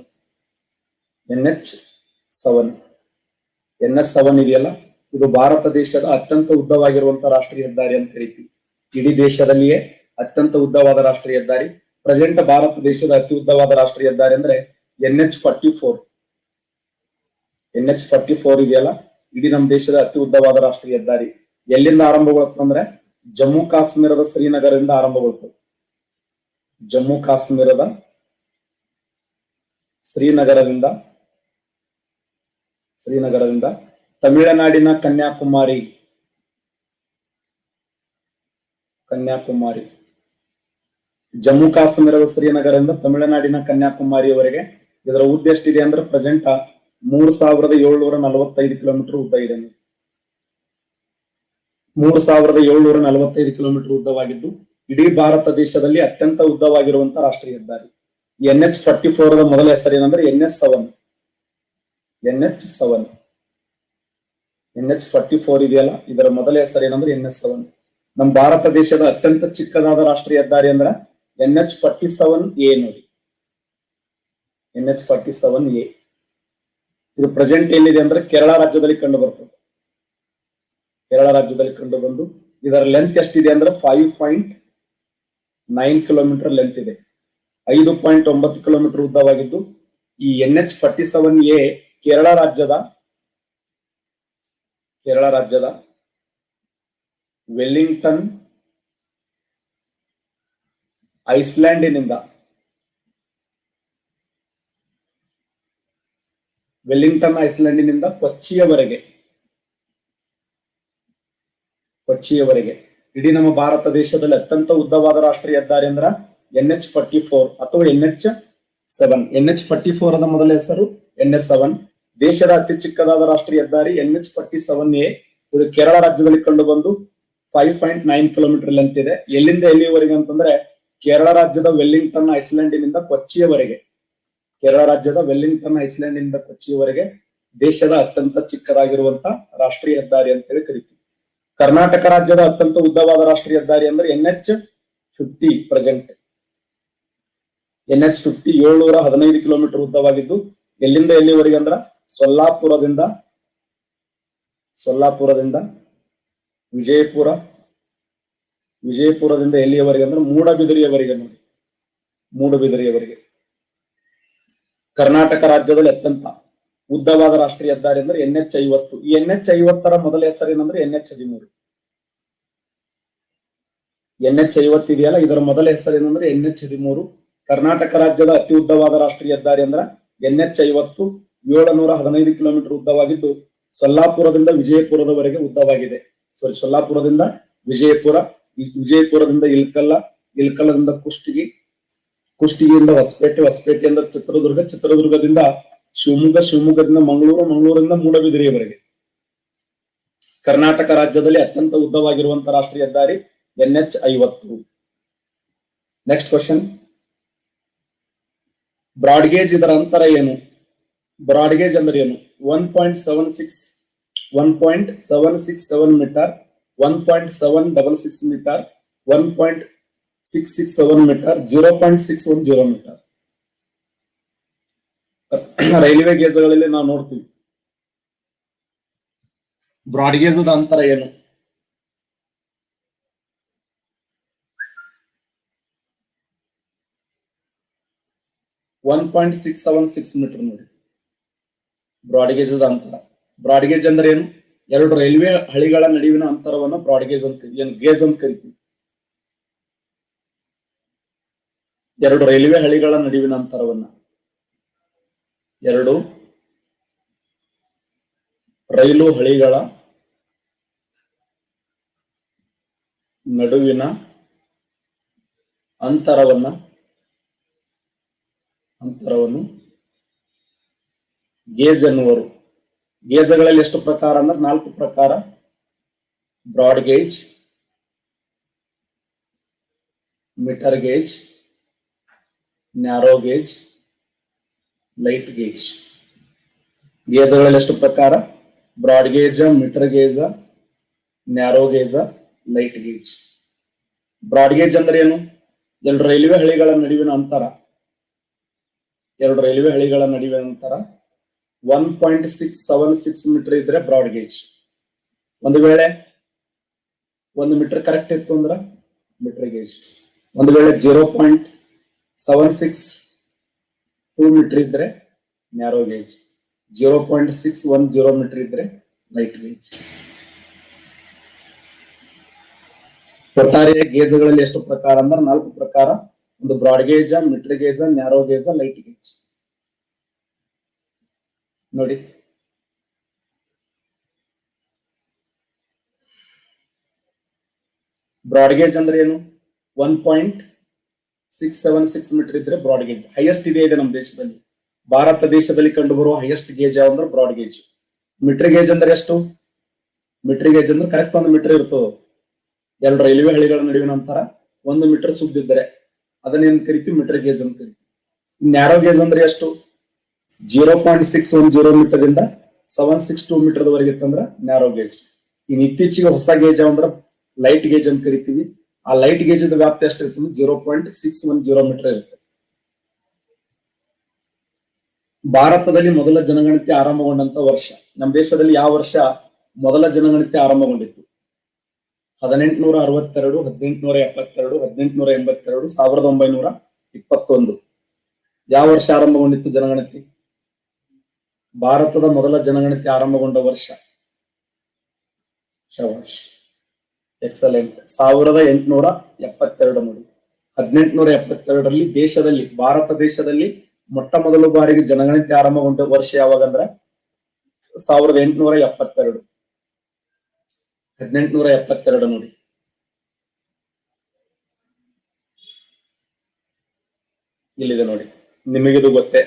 NS7 ಇದೆಯಲ್ಲ, ಇದು ಭಾರತ ದೇಶದ ಅತ್ಯಂತ ಉದ್ದವಾಗಿರುವಂತ ರಾಷ್ಟ್ರೀಯ ಹೆದ್ದಾರಿ ಅಂತ ಕರಿತೀವಿ. ಇಡೀ ದೇಶದಲ್ಲಿಯೇ ಅತ್ಯಂತ ಉದ್ದವಾದ ರಾಷ್ಟ್ರೀಯ ಹೆದ್ದಾರಿ. ಪ್ರೆಸೆಂಟ್ ಭಾರತ ದೇಶದ ಅತಿ ಉದ್ದವಾದ ರಾಷ್ಟ್ರೀಯ ಹೆದ್ದಾರಿ ಅಂದ್ರೆ NH44. NH44 ಇದೆಯಲ್ಲ, ಇಡೀ ನಮ್ಮ ದೇಶದ ಅತಿ ಉದ್ದವಾದ ರಾಷ್ಟ್ರೀಯ ಹೆದ್ದಾರಿ. ಎಲ್ಲಿಂದ ಆರಂಭಗೊಳ್ತಂದ್ರೆ ಜಮ್ಮು ಕಾಶ್ಮೀರದ ಶ್ರೀನಗರದಿಂದ ಆರಂಭಗೊಳ್ತದೆ. ಜಮ್ಮು ಕಾಶ್ಮೀರದ ಶ್ರೀನಗರದಿಂದ ತಮಿಳುನಾಡಿನ ಕನ್ಯಾಕುಮಾರಿ. ಜಮ್ಮು ಕಾಶ್ಮೀರದ ಶ್ರೀನಗರದಿಂದ ತಮಿಳುನಾಡಿನ ಕನ್ಯಾಕುಮಾರಿಯವರೆಗೆ ಇದರ ಉದ್ದ ಎಷ್ಟಿದೆ ಅಂದ್ರೆ ಪ್ರೆಸೆಂಟ್ 3745 ಕಿಲೋಮೀಟರ್ ಉದ್ದ ಇದೆ. 3745 ಕಿಲೋಮೀಟರ್ ಉದ್ದವಾಗಿದ್ದು ಇಡೀ ಭಾರತ ದೇಶದಲ್ಲಿ ಅತ್ಯಂತ ಉದ್ದವಾಗಿರುವಂತ ರಾಷ್ಟ್ರೀಯ ಹೆದ್ದಾರಿ. NH44 ದ ಮೊದಲ ಹೆಸರು ಏನಂದ್ರೆ NS7. NH44 ಇದೆಯಲ್ಲ, ಇದರ ಮೊದಲ ಹೆಸರು ಏನಂದ್ರೆ NS7. ನಮ್ಮ ಭಾರತ ದೇಶದ ಅತ್ಯಂತ ಚಿಕ್ಕದಾದ ರಾಷ್ಟ್ರೀಯ ಹೆದ್ದಾರಿ ಅಂದ್ರೆ NH47A ನೋಡಿ. NH47A ಇದು ಪ್ರೆಸೆಂಟ್ ಎಲ್ಲಿದೆ ಅಂದ್ರೆ ಕೇರಳ ರಾಜ್ಯದಲ್ಲಿ ಕಂಡು ಬರ್ತದೆ. ಕೇರಳ ರಾಜ್ಯದಲ್ಲಿ ಕಂಡು ಬಂದು ಇದರ ಲೆಂತ್ ಎಷ್ಟಿದೆ ಅಂದ್ರೆ 5.9 ಕಿಲೋಮೀಟರ್ ಲೆಂತ್ ಇದೆ. 5.9 ಕಿಲೋಮೀಟರ್ ಉದ್ದವಾಗಿದ್ದು ಈ NH47A ಕೇರಳ ರಾಜ್ಯದ ವೆಲ್ಲಿಂಗ್ಟನ್ ಐಸ್ಲ್ಯಾಂಡಿನಿಂದ ಕೊಚ್ಚಿಯವರೆಗೆ ಇಡೀ ನಮ್ಮ ಭಾರತ ದೇಶದಲ್ಲಿ ಅತ್ಯಂತ ಉದ್ದವಾದ ರಾಷ್ಟ್ರೀಯ ಹೆದ್ದಾರಿ ಅಂದ್ರ NH44 ಅಥವಾ NH7. NH44 ಅದ ಮೊದಲ ಹೆಸರು NS7. ದೇಶದ ಅತಿ ಚಿಕ್ಕದಾದ ರಾಷ್ಟ್ರೀಯ ಹೆದ್ದಾರಿ NH47A. ಇದು ಕೇರಳ ರಾಜ್ಯದಲ್ಲಿ ಕಂಡು ಬಂದು 5.9 ಕಿಲೋಮೀಟರ್ ಲೆಂತ್ ಇದೆ. ಎಲ್ಲಿಂದ ಎಲ್ಲಿಯವರೆಗೆ ಅಂತಂದ್ರೆ ಕೇರಳ ರಾಜ್ಯದ ವೆಲ್ಲಿಂಗ್ಟನ್ ಐಸ್ಲ್ಯಾಂಡಿನಿಂದ ಕೊಚ್ಚಿಯವರೆಗೆ ದೇಶದ ಅತ್ಯಂತ ಚಿಕ್ಕದಾಗಿರುವಂತ ರಾಷ್ಟ್ರೀಯ ಹೆದ್ದಾರಿ ಅಂತ ಹೇಳಿ ಕರಿತೀವಿ. ಕರ್ನಾಟಕ ರಾಜ್ಯದ ಅತ್ಯಂತ ಉದ್ದವಾದ ರಾಷ್ಟ್ರೀಯ ಹೆದ್ದಾರಿ ಅಂದ್ರೆ NH50. ಪ್ರೆಸೆಂಟ್ NH50 715 ಕಿಲೋಮೀಟರ್ ಉದ್ದವಾಗಿದ್ದು ಎಲ್ಲಿಂದ ಎಲ್ಲಿವರೆಗೆ ಅಂದ್ರ ಸೊಲ್ಲಾಪುರದಿಂದ ವಿಜಯಪುರದಿಂದ ಎಲ್ಲಿಯವರೆಗೆ ಅಂದ್ರೆ ಮೂಡಬಿದರಿಯವರೆಗೆ ನೋಡಿ. ಮೂಡಬಿದರಿಯವರೆಗೆ ಕರ್ನಾಟಕ ರಾಜ್ಯದಲ್ಲಿ ಅತ್ಯಂತ ಉದ್ದವಾದ ರಾಷ್ಟ್ರೀಯ ಹೆದ್ದಾರಿ ಅಂದ್ರೆ NH50. ಈ NH50 ಮೊದಲ ಹೆಸರು ಏನಂದ್ರೆ NH13. NH50 ಇದೆಯಲ್ಲ, ಇದರ ಮೊದಲ ಹೆಸರು ಏನಂದ್ರೆ NH13. ಕರ್ನಾಟಕ ರಾಜ್ಯದ ಅತಿ ಉದ್ದವಾದ ರಾಷ್ಟ್ರೀಯ ಹೆದ್ದಾರಿ ಅಂದ್ರೆ NH50 715 ಕಿಲೋಮೀಟರ್ ಉದ್ದವಾಗಿದ್ದು ಸೊಲ್ಲಾಪುರದಿಂದ ವಿಜಯಪುರದವರೆಗೆ ಉದ್ದವಾಗಿದೆ. ಸೊಲ್ಲಾಪುರದಿಂದ ವಿಜಯಪುರದಿಂದ ಇಲ್ಕಲ್ಲದಿಂದ ಕುಷ್ಟಗಿಯಿಂದ ಹೊಸಪೇಟೆಯಿಂದ ಚಿತ್ರದುರ್ಗದಿಂದ ಶಿವಮೊಗ್ಗದಿಂದ ಮಂಗಳೂರಿಂದ ಮೂಡಬಿದಿರೆಯವರೆಗೆ ಕರ್ನಾಟಕ ರಾಜ್ಯದಲ್ಲಿ ಅತ್ಯಂತ ಉದ್ದವಾಗಿರುವಂತಹ ರಾಷ್ಟ್ರೀಯ ಹೆದ್ದಾರಿ NH50. ನೆಕ್ಸ್ಟ್ ಕ್ವಶನ್, ಬ್ರಾಡ್ಗೇಜ್ ಇದರ ಅಂತರ ಏನು? ಬ್ರಾಡ್ಗೇಜ್ ಅಂದ್ರೆ ಏನು? 1.767 metre, 1.766 metre, 1.667 metre, 0.610 metre. Railway ಗೇಜ್ಗಳಲ್ಲಿ ನಾವು ನೋಡ್ತೀವಿ. ಬ್ರಾಡ್ಗೇಜ್ ಅಂತರ ಏನು? 1.676 ಮೀಟರ್ ನೋಡಿ ಬ್ರಾಡ್ಗೇಜ್ ಅಂತರ. ಬ್ರಾಡ್ಗೇಜ್ ಅಂದ್ರೆ ಏನು? ಎರಡು ರೈಲ್ವೆ ಹಳಿಗಳ ನಡುವಿನ ಅಂತರವನ್ನು ಬ್ರಾಡ್ಗೇಜ್ ಅಂತ ಗೇಜ್ ಅಂತ ಕರಿತೀವಿ. ಎರಡು ರೈಲ್ವೆ ಹಳಿಗಳ ನಡುವಿನ ಅಂತರವನ್ನ, ಎರಡು ರೈಲು ಹಳಿಗಳ ನಡುವಿನ ಅಂತರವನ್ನು ಗೇಜ್ ಎನ್ನುವರು. ಗೇಜ್ಗಳಲ್ಲಿ ಎಷ್ಟು ಪ್ರಕಾರ ಅಂದ್ರೆ 4 ಪ್ರಕಾರ. Broad gauge, metre gauge, narrow gauge, light gauge. ಗೇಜ್ಗಳಲ್ಲಿ ಎಷ್ಟು ಪ್ರಕಾರ? Broad gauge, metre gauge, narrow gauge, light gauge. Broad gauge ಅಂದ್ರೆ ಏನು? ಎರಡು ರೈಲ್ವೆ ಹಳಿಗಳ ನಡುವಿನ ಅಂತರ, 1.676 ಮೀಟರ್ ಇದ್ರೆ ಬ್ರಾಡ್ ಗೇಜ್. ಒಂದು ವೇಳೆ 1 ಮೀಟರ್ ಕರೆಕ್ಟ್ ಇತ್ತು ಅಂದ್ರೆ ಮೀಟರ್ ಗೇಜ್. ಒಂದು ವೇಳೆ 0.762 ಮೀಟರ್ ಇದ್ರೆ ನ್ಯಾರೋ ಗೇಜ್, 0.610 ಮೀಟರ್ ಇದ್ರೆ ಲೈಟ್ ಗೇಜ್. ಒಟ್ಟಾರೆ ಗೇಜ್ಗಳಲ್ಲಿ ಎಷ್ಟು ಪ್ರಕಾರ ಅಂದ್ರೆ 4 ಪ್ರಕಾರ. ಒಂದು broad gauge, metre gauge, narrow gauge, light gauge. ನೋಡಿ, ಬ್ರಾಡ್ ಗೇಜ್ ಅಂದ್ರೆ ಏನು? 1.676 ಮೀಟರ್ ಇದ್ರೆ ಬ್ರಾಡ್ ಗೇಜ್. ಹೈಯೆಸ್ಟ್ ಇದೆ ನಮ್ಮ ದೇಶದಲ್ಲಿ. ಭಾರತ ದೇಶದಲ್ಲಿ ಕಂಡುಬರುವ ಹೈಯೆಸ್ಟ್ ಗೇಜ್ ಯಾವಂದ್ರೆ ಬ್ರಾಡ್ ಗೇಜ್. ಮೀಟರ್ ಗೇಜ್ ಅಂದ್ರೆ ಎಷ್ಟು? ಮೀಟರ್ ಗೇಜ್ ಅಂದ್ರೆ ಕರೆಕ್ಟ್ 1 ಮೀಟರ್ ಇರ್ತದೆ. ಎರಡು ರೈಲ್ವೆ ಹಳಿಗಳ ನಡುವಿನ ಅಂತರ 1 ಮೀಟರ್ ಸುದ್ದಿದ್ದರೆ ಅದನ್ನೇನ್ ಕರಿತೀವಿ? ಮೀಟರ್ ಗೇಜ್ ಅಂತ ಕರಿತೀವಿ. ನ್ಯಾರೋ ಗೇಜ್ ಅಂದ್ರೆ ಎಷ್ಟು? 0.610 ಮೀಟರ್ ಇಂದ 762 ಮೀಟರ್ ವರೆಗೆ ಇತ್ತಂದ್ರ ನ್ಯಾರೋ ಗೇಜ್. ಇನ್ನು ಇತ್ತೀಚೆಗೆ ಹೊಸ ಗೇಜ್ ಅಂದ್ರೆ ಲೈಟ್ ಗೇಜ್ ಅಂತ ಕರಿತೀವಿ. ಆ ಲೈಟ್ ಗೇಜ್ ವ್ಯಾಪ್ತಿ ಎಷ್ಟು ಇರ್ತದೆ? 0.610 ಮೀಟರ್ ಇರುತ್ತೆ. ಭಾರತದಲ್ಲಿ ಮೊದಲ ಜನಗಣತಿ ಆರಂಭಗೊಂಡಂತ ವರ್ಷ, ನಮ್ಮ ದೇಶದಲ್ಲಿ ಯಾವ ವರ್ಷ ಮೊದಲ ಜನಗಣತಿ ಆರಂಭಗೊಂಡಿತ್ತು? 1862, 1872, 1882, 1921. ಯಾವ ವರ್ಷ ಆರಂಭಗೊಂಡಿತ್ತು ಜನಗಣತಿ? ಭಾರತದ ಮೊದಲ ಜನಗಣತಿ ಆರಂಭಗೊಂಡ ವರ್ಷ. ಶಬಾಷ್, ಎಕ್ಸಲೆಂಟ್. 1872 ನೋಡಿ. 1872ರಲ್ಲಿ ದೇಶದಲ್ಲಿ, ಭಾರತ ದೇಶದಲ್ಲಿ ಮೊಟ್ಟ ಮೊದಲ ಬಾರಿಗೆ ಜನಗಣತಿ ಆರಂಭಗೊಂಡ ವರ್ಷ ಯಾವಾಗಂದ್ರ 1872. 1872 ನೋಡಿ. ಇಲ್ಲಿದೆ ನೋಡಿ, ನಿಮಗಿದು ಗೊತ್ತೇ.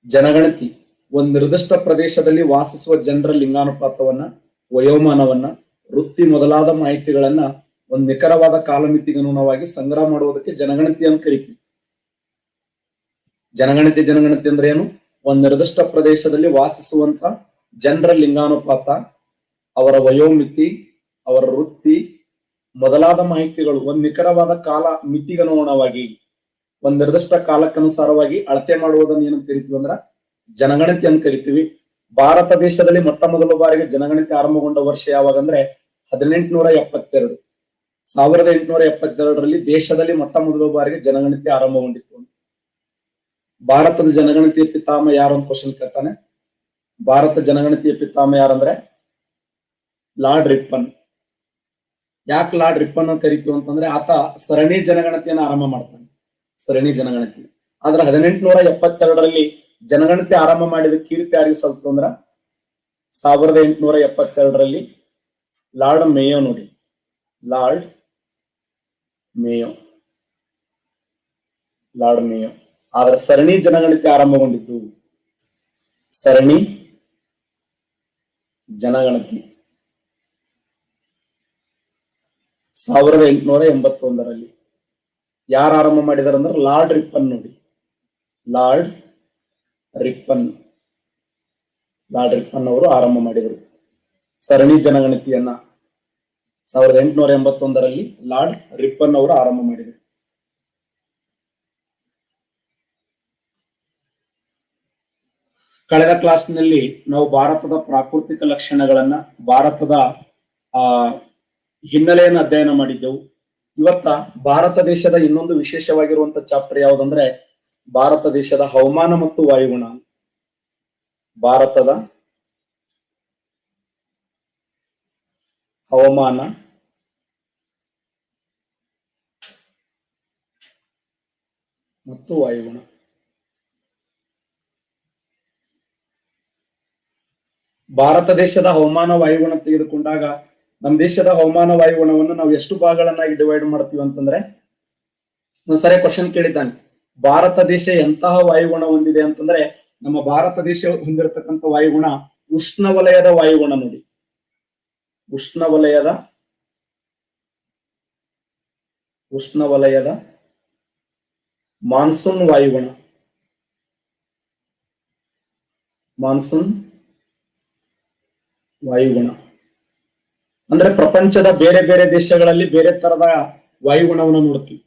ಜನಗಣತಿ ಒಂದು ನಿರ್ದಿಷ್ಟ ಪ್ರದೇಶದಲ್ಲಿ ವಾಸಿಸುವ ಜನರ ಲಿಂಗಾನುಪಾತವನ್ನ, ವಯೋಮಾನವನ್ನ, ವೃತ್ತಿ ಮೊದಲಾದ ಮಾಹಿತಿಗಳನ್ನ ಒಂದು ನಿಖರವಾದ ಕಾಲಮಿತಿಗೆ ಅನುಗುಣವಾಗಿ ಸಂಗ್ರಹ ಮಾಡುವುದಕ್ಕೆ ಜನಗಣತಿ ಅಂತ ಕರಿತೀವಿ. ಜನಗಣತಿ ಅಂದ್ರೆ ಏನು? ಒಂದು ನಿರ್ದಿಷ್ಟ ಪ್ರದೇಶದಲ್ಲಿ ವಾಸಿಸುವಂತ ಜನರ ಲಿಂಗಾನುಪಾತ, ಅವರ ವಯೋಮಿತಿ, ಅವರ ವೃತ್ತಿ ಮೊದಲಾದ ಮಾಹಿತಿಗಳು ಒಂದು ನಿಖರವಾದ ಕಾಲ ಮಿತಿಗನುಗುಣವಾಗಿ, ಒಂದು ನಿರ್ದಿಷ್ಟ ಕಾಲಕ್ಕನುಸಾರವಾಗಿ ಅಳತೆ ಮಾಡುವುದನ್ನು ಏನಂತ ಕರಿತೀವಿ ಅಂದ್ರ ಜನಗಣತಿ ಅಂತ ಕರಿತೀವಿ. ಭಾರತ ದೇಶದಲ್ಲಿ ಮೊಟ್ಟ ಮೊದಲ ಬಾರಿಗೆ ಜನಗಣತಿ ಆರಂಭಗೊಂಡ ವರ್ಷ ಯಾವಾಗಂದ್ರೆ 1872. 1872ರಲ್ಲಿ ದೇಶದಲ್ಲಿ ಮೊಟ್ಟ ಮೊದಲ ಬಾರಿಗೆ ಜನಗಣತಿ ಆರಂಭಗೊಂಡಿತ್ತು. ಭಾರತದ ಜನಗಣತಿಯ ಪಿತಾಮಹ ಯಾರು ಅಂತ ಕ್ವಶನ್ ಕೇಳ್ತಾನೆ. ಭಾರತ ಜನಗಣತಿಯ ಪಿತಾಮಹ ಯಾರಂದ್ರೆ ಲಾರ್ಡ್ ರಿಪ್ಪನ್. ಯಾಕೆ ಲಾರ್ಡ್ ರಿಪ್ಪನ್ ಅಂತ ಕರಿತೀವಿ ಅಂತಂದ್ರೆ ಆತ ಸರಣಿ ಜನಗಣತಿಯನ್ನು ಆರಂಭ ಮಾಡ್ತಾನೆ, ಸರಣಿ ಜನಗಣತಿ. ಆದ್ರೆ 1872ರಲ್ಲಿ ಜನಗಣತಿ ಆರಂಭ ಮಾಡಿದ ಕೀರ್ತಿ ಯಾರಿಗೆ ಸಲ್ತು ಅಂದ್ರ 1872ರಲ್ಲಿ ಲಾರ್ಡ್ ಮೇಯೋ ನೋಡಿ, ಲಾರ್ಡ್ ಮೇಯೋ. ಆದ್ರೆ ಸರಣಿ ಜನಗಣತಿ ಆರಂಭಗೊಂಡಿದ್ದು, ಸರಣಿ ಜನಗಣತಿ 1881ರಲ್ಲಿ. ಯಾರು ಆರಂಭ ಮಾಡಿದಾರೆ ಅಂದ್ರೆ ಲಾರ್ಡ್ ರಿಪ್ಪನ್. ನೋಡಿ, ಲಾರ್ಡ್ ರಿಪ್ಪನ್ ಅವರು ಆರಂಭ ಮಾಡಿದರು ಸರಣಿ ಜನಗಣತಿಯನ್ನ. 1881ರಲ್ಲಿ ಲಾರ್ಡ್ ರಿಪ್ಪನ್ ಅವರು ಆರಂಭ ಮಾಡಿದರು. ಕಳೆದ ಕ್ಲಾಸ್ನಲ್ಲಿ ನಾವು ಭಾರತದ ಪ್ರಾಕೃತಿಕ ಲಕ್ಷಣಗಳನ್ನ, ಭಾರತದ ಹಿನ್ನೆಲೆಯನ್ನು ಅಧ್ಯಯನ ಮಾಡಿದ್ದೆವು. ಇವತ್ತ ಭಾರತ ದೇಶದ ಇನ್ನೊಂದು ವಿಶೇಷವಾಗಿರುವಂತ ಚಾಪ್ಟರ್ ಯಾವುದಂದ್ರೆ ಭಾರತ ದೇಶದ ಹವಾಮಾನ ಮತ್ತು ವಾಯುಗುಣ. ಭಾರತದ ಹವಾಮಾನ ಮತ್ತು ವಾಯುಗುಣ. ಭಾರತ ದೇಶದ ಹವಾಮಾನ ವಾಯುಗುಣ ತೆಗೆದುಕೊಂಡಾಗ ನಮ್ಮ ದೇಶದ ಹವಾಮಾನ ವಾಯುಗುಣವನ್ನು ನಾವು ಎಷ್ಟು ಭಾಗಗಳನ್ನಾಗಿ ಡಿವೈಡ್ ಮಾಡ್ತೀವಿ ಅಂತಂದ್ರೆ, ಸರಿ ಕ್ವಶನ್ ಕೇಳಿದ್ದಾನೆ, ಭಾರತ ದೇಶ ಎಂತಹ ವಾಯುಗುಣ ಹೊಂದಿದೆ ಅಂತಂದ್ರೆ, ನಮ್ಮ ಭಾರತ ದೇಶ ಹೊಂದಿರತಕ್ಕಂಥ ವಾಯುಗುಣ ಉಷ್ಣವಲಯದ ವಾಯುಗುಣ. ನೋಡಿ, ಉಷ್ಣವಲಯದ ಮಾನ್ಸೂನ್ ವಾಯುಗುಣ. ಮಾನ್ಸೂನ್ ವಾಯುಗುಣ ಅಂದ್ರೆ ಪ್ರಪಂಚದ ಬೇರೆ ಬೇರೆ ದೇಶಗಳಲ್ಲಿ ಬೇರೆ ತರದ ವಾಯುಗುಣವನ್ನು ನೋಡ್ತೀವಿ.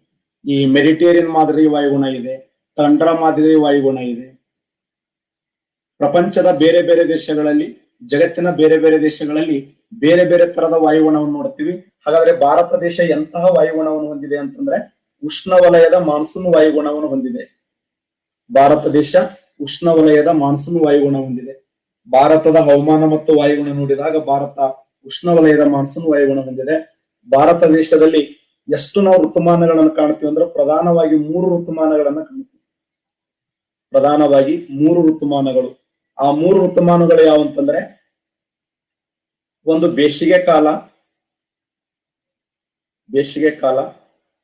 ಈ ಮೆಡಿಟೇರಿಯನ್ ಮಾದರಿ ವಾಯುಗುಣ ಇದೆ, ಟಂಡ್ರಾ ಮಾದರಿ ವಾಯುಗುಣ ಇದೆ. ಪ್ರಪಂಚದ ಬೇರೆ ಬೇರೆ ದೇಶಗಳಲ್ಲಿ, ಜಗತ್ತಿನ ಬೇರೆ ಬೇರೆ ದೇಶಗಳಲ್ಲಿ ಬೇರೆ ಬೇರೆ ತರದ ವಾಯುಗುಣವನ್ನು ನೋಡ್ತೀವಿ. ಹಾಗಾದ್ರೆ ಭಾರತ ದೇಶ ಎಂತಹ ವಾಯುಗುಣವನ್ನು ಹೊಂದಿದೆ ಅಂತಂದ್ರೆ ಉಷ್ಣವಲಯದ ಮಾನ್ಸೂನ್ ವಾಯುಗುಣವನ್ನು ಹೊಂದಿದೆ. ಭಾರತ ದೇಶ ಉಷ್ಣವಲಯದ ಮಾನ್ಸೂನ್ ವಾಯುಗುಣ ಹೊಂದಿದೆ. ಭಾರತದ ಹವಾಮಾನ ಮತ್ತು ವಾಯುಗುಣ ನೋಡಿದಾಗ ಭಾರತ ಉಷ್ಣವಲಯದ ಮಾನ್ಸೂನ್ ವಾಯುಗುಣ ಹೊಂದಿದೆ. ಭಾರತ ದೇಶದಲ್ಲಿ ಎಷ್ಟು ನಾವು ಋತುಮಾನಗಳನ್ನು ಕಾಣ್ತೀವಿ ಅಂದ್ರೆ ಪ್ರಧಾನವಾಗಿ 3 ಋತುಮಾನಗಳನ್ನ ಕಾಣ್ತೀವಿ. ಪ್ರಧಾನವಾಗಿ 3 ಋತುಮಾನಗಳು. ಆ 3 ಋತುಮಾನಗಳು ಯಾವಂತಂದ್ರೆ, ಒಂದು ಬೇಸಿಗೆ ಕಾಲ,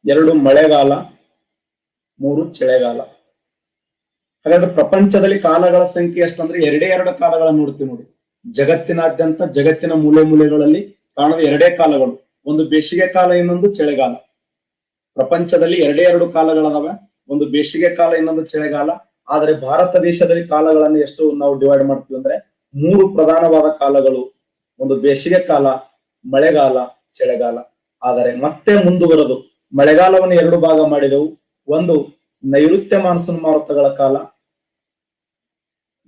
2 ಮಳೆಗಾಲ, 3 ಚಳಿಗಾಲ. ಹಾಗಾದ್ರೆ ಪ್ರಪಂಚದಲ್ಲಿ ಕಾಲಗಳ ಸಂಖ್ಯೆ ಎಷ್ಟಂದ್ರೆ 2 ಕಾಲಗಳನ್ನು ನೋಡ್ತೀವಿ. ನೋಡಿ, ಜಗತ್ತಿನಾದ್ಯಂತ, ಜಗತ್ತಿನ ಮೂಲೆ ಮೂಲೆಗಳಲ್ಲಿ ಕಾಣುವ 2 ಕಾಲಗಳು, ಒಂದು ಬೇಸಿಗೆ ಕಾಲ, ಇನ್ನೊಂದು ಚಳಿಗಾಲ. ಪ್ರಪಂಚದಲ್ಲಿ 2 ಕಾಲಗಳದಾವೆ, ಒಂದು ಬೇಸಿಗೆ ಕಾಲ, ಇನ್ನೊಂದು ಚಳಿಗಾಲ. ಆದರೆ ಭಾರತ ದೇಶದಲ್ಲಿ ಕಾಲಗಳನ್ನು ಎಷ್ಟು ನಾವು ಡಿವೈಡ್ ಮಾಡ್ತೀವಿ ಅಂದ್ರೆ 3 ಪ್ರಧಾನವಾದ ಕಾಲಗಳು, ಒಂದು ಬೇಸಿಗೆ ಕಾಲ, ಮಳೆಗಾಲ, ಚಳಿಗಾಲ. ಆದರೆ ಮತ್ತೆ ಮುಂದುವರೆದು ಮಳೆಗಾಲವನ್ನು 2 ಭಾಗ ಮಾಡಿದೆವು. ಒಂದು ನೈಋತ್ಯ ಮಾನ್ಸೂನ್ ಮಾರುತಗಳ ಕಾಲ,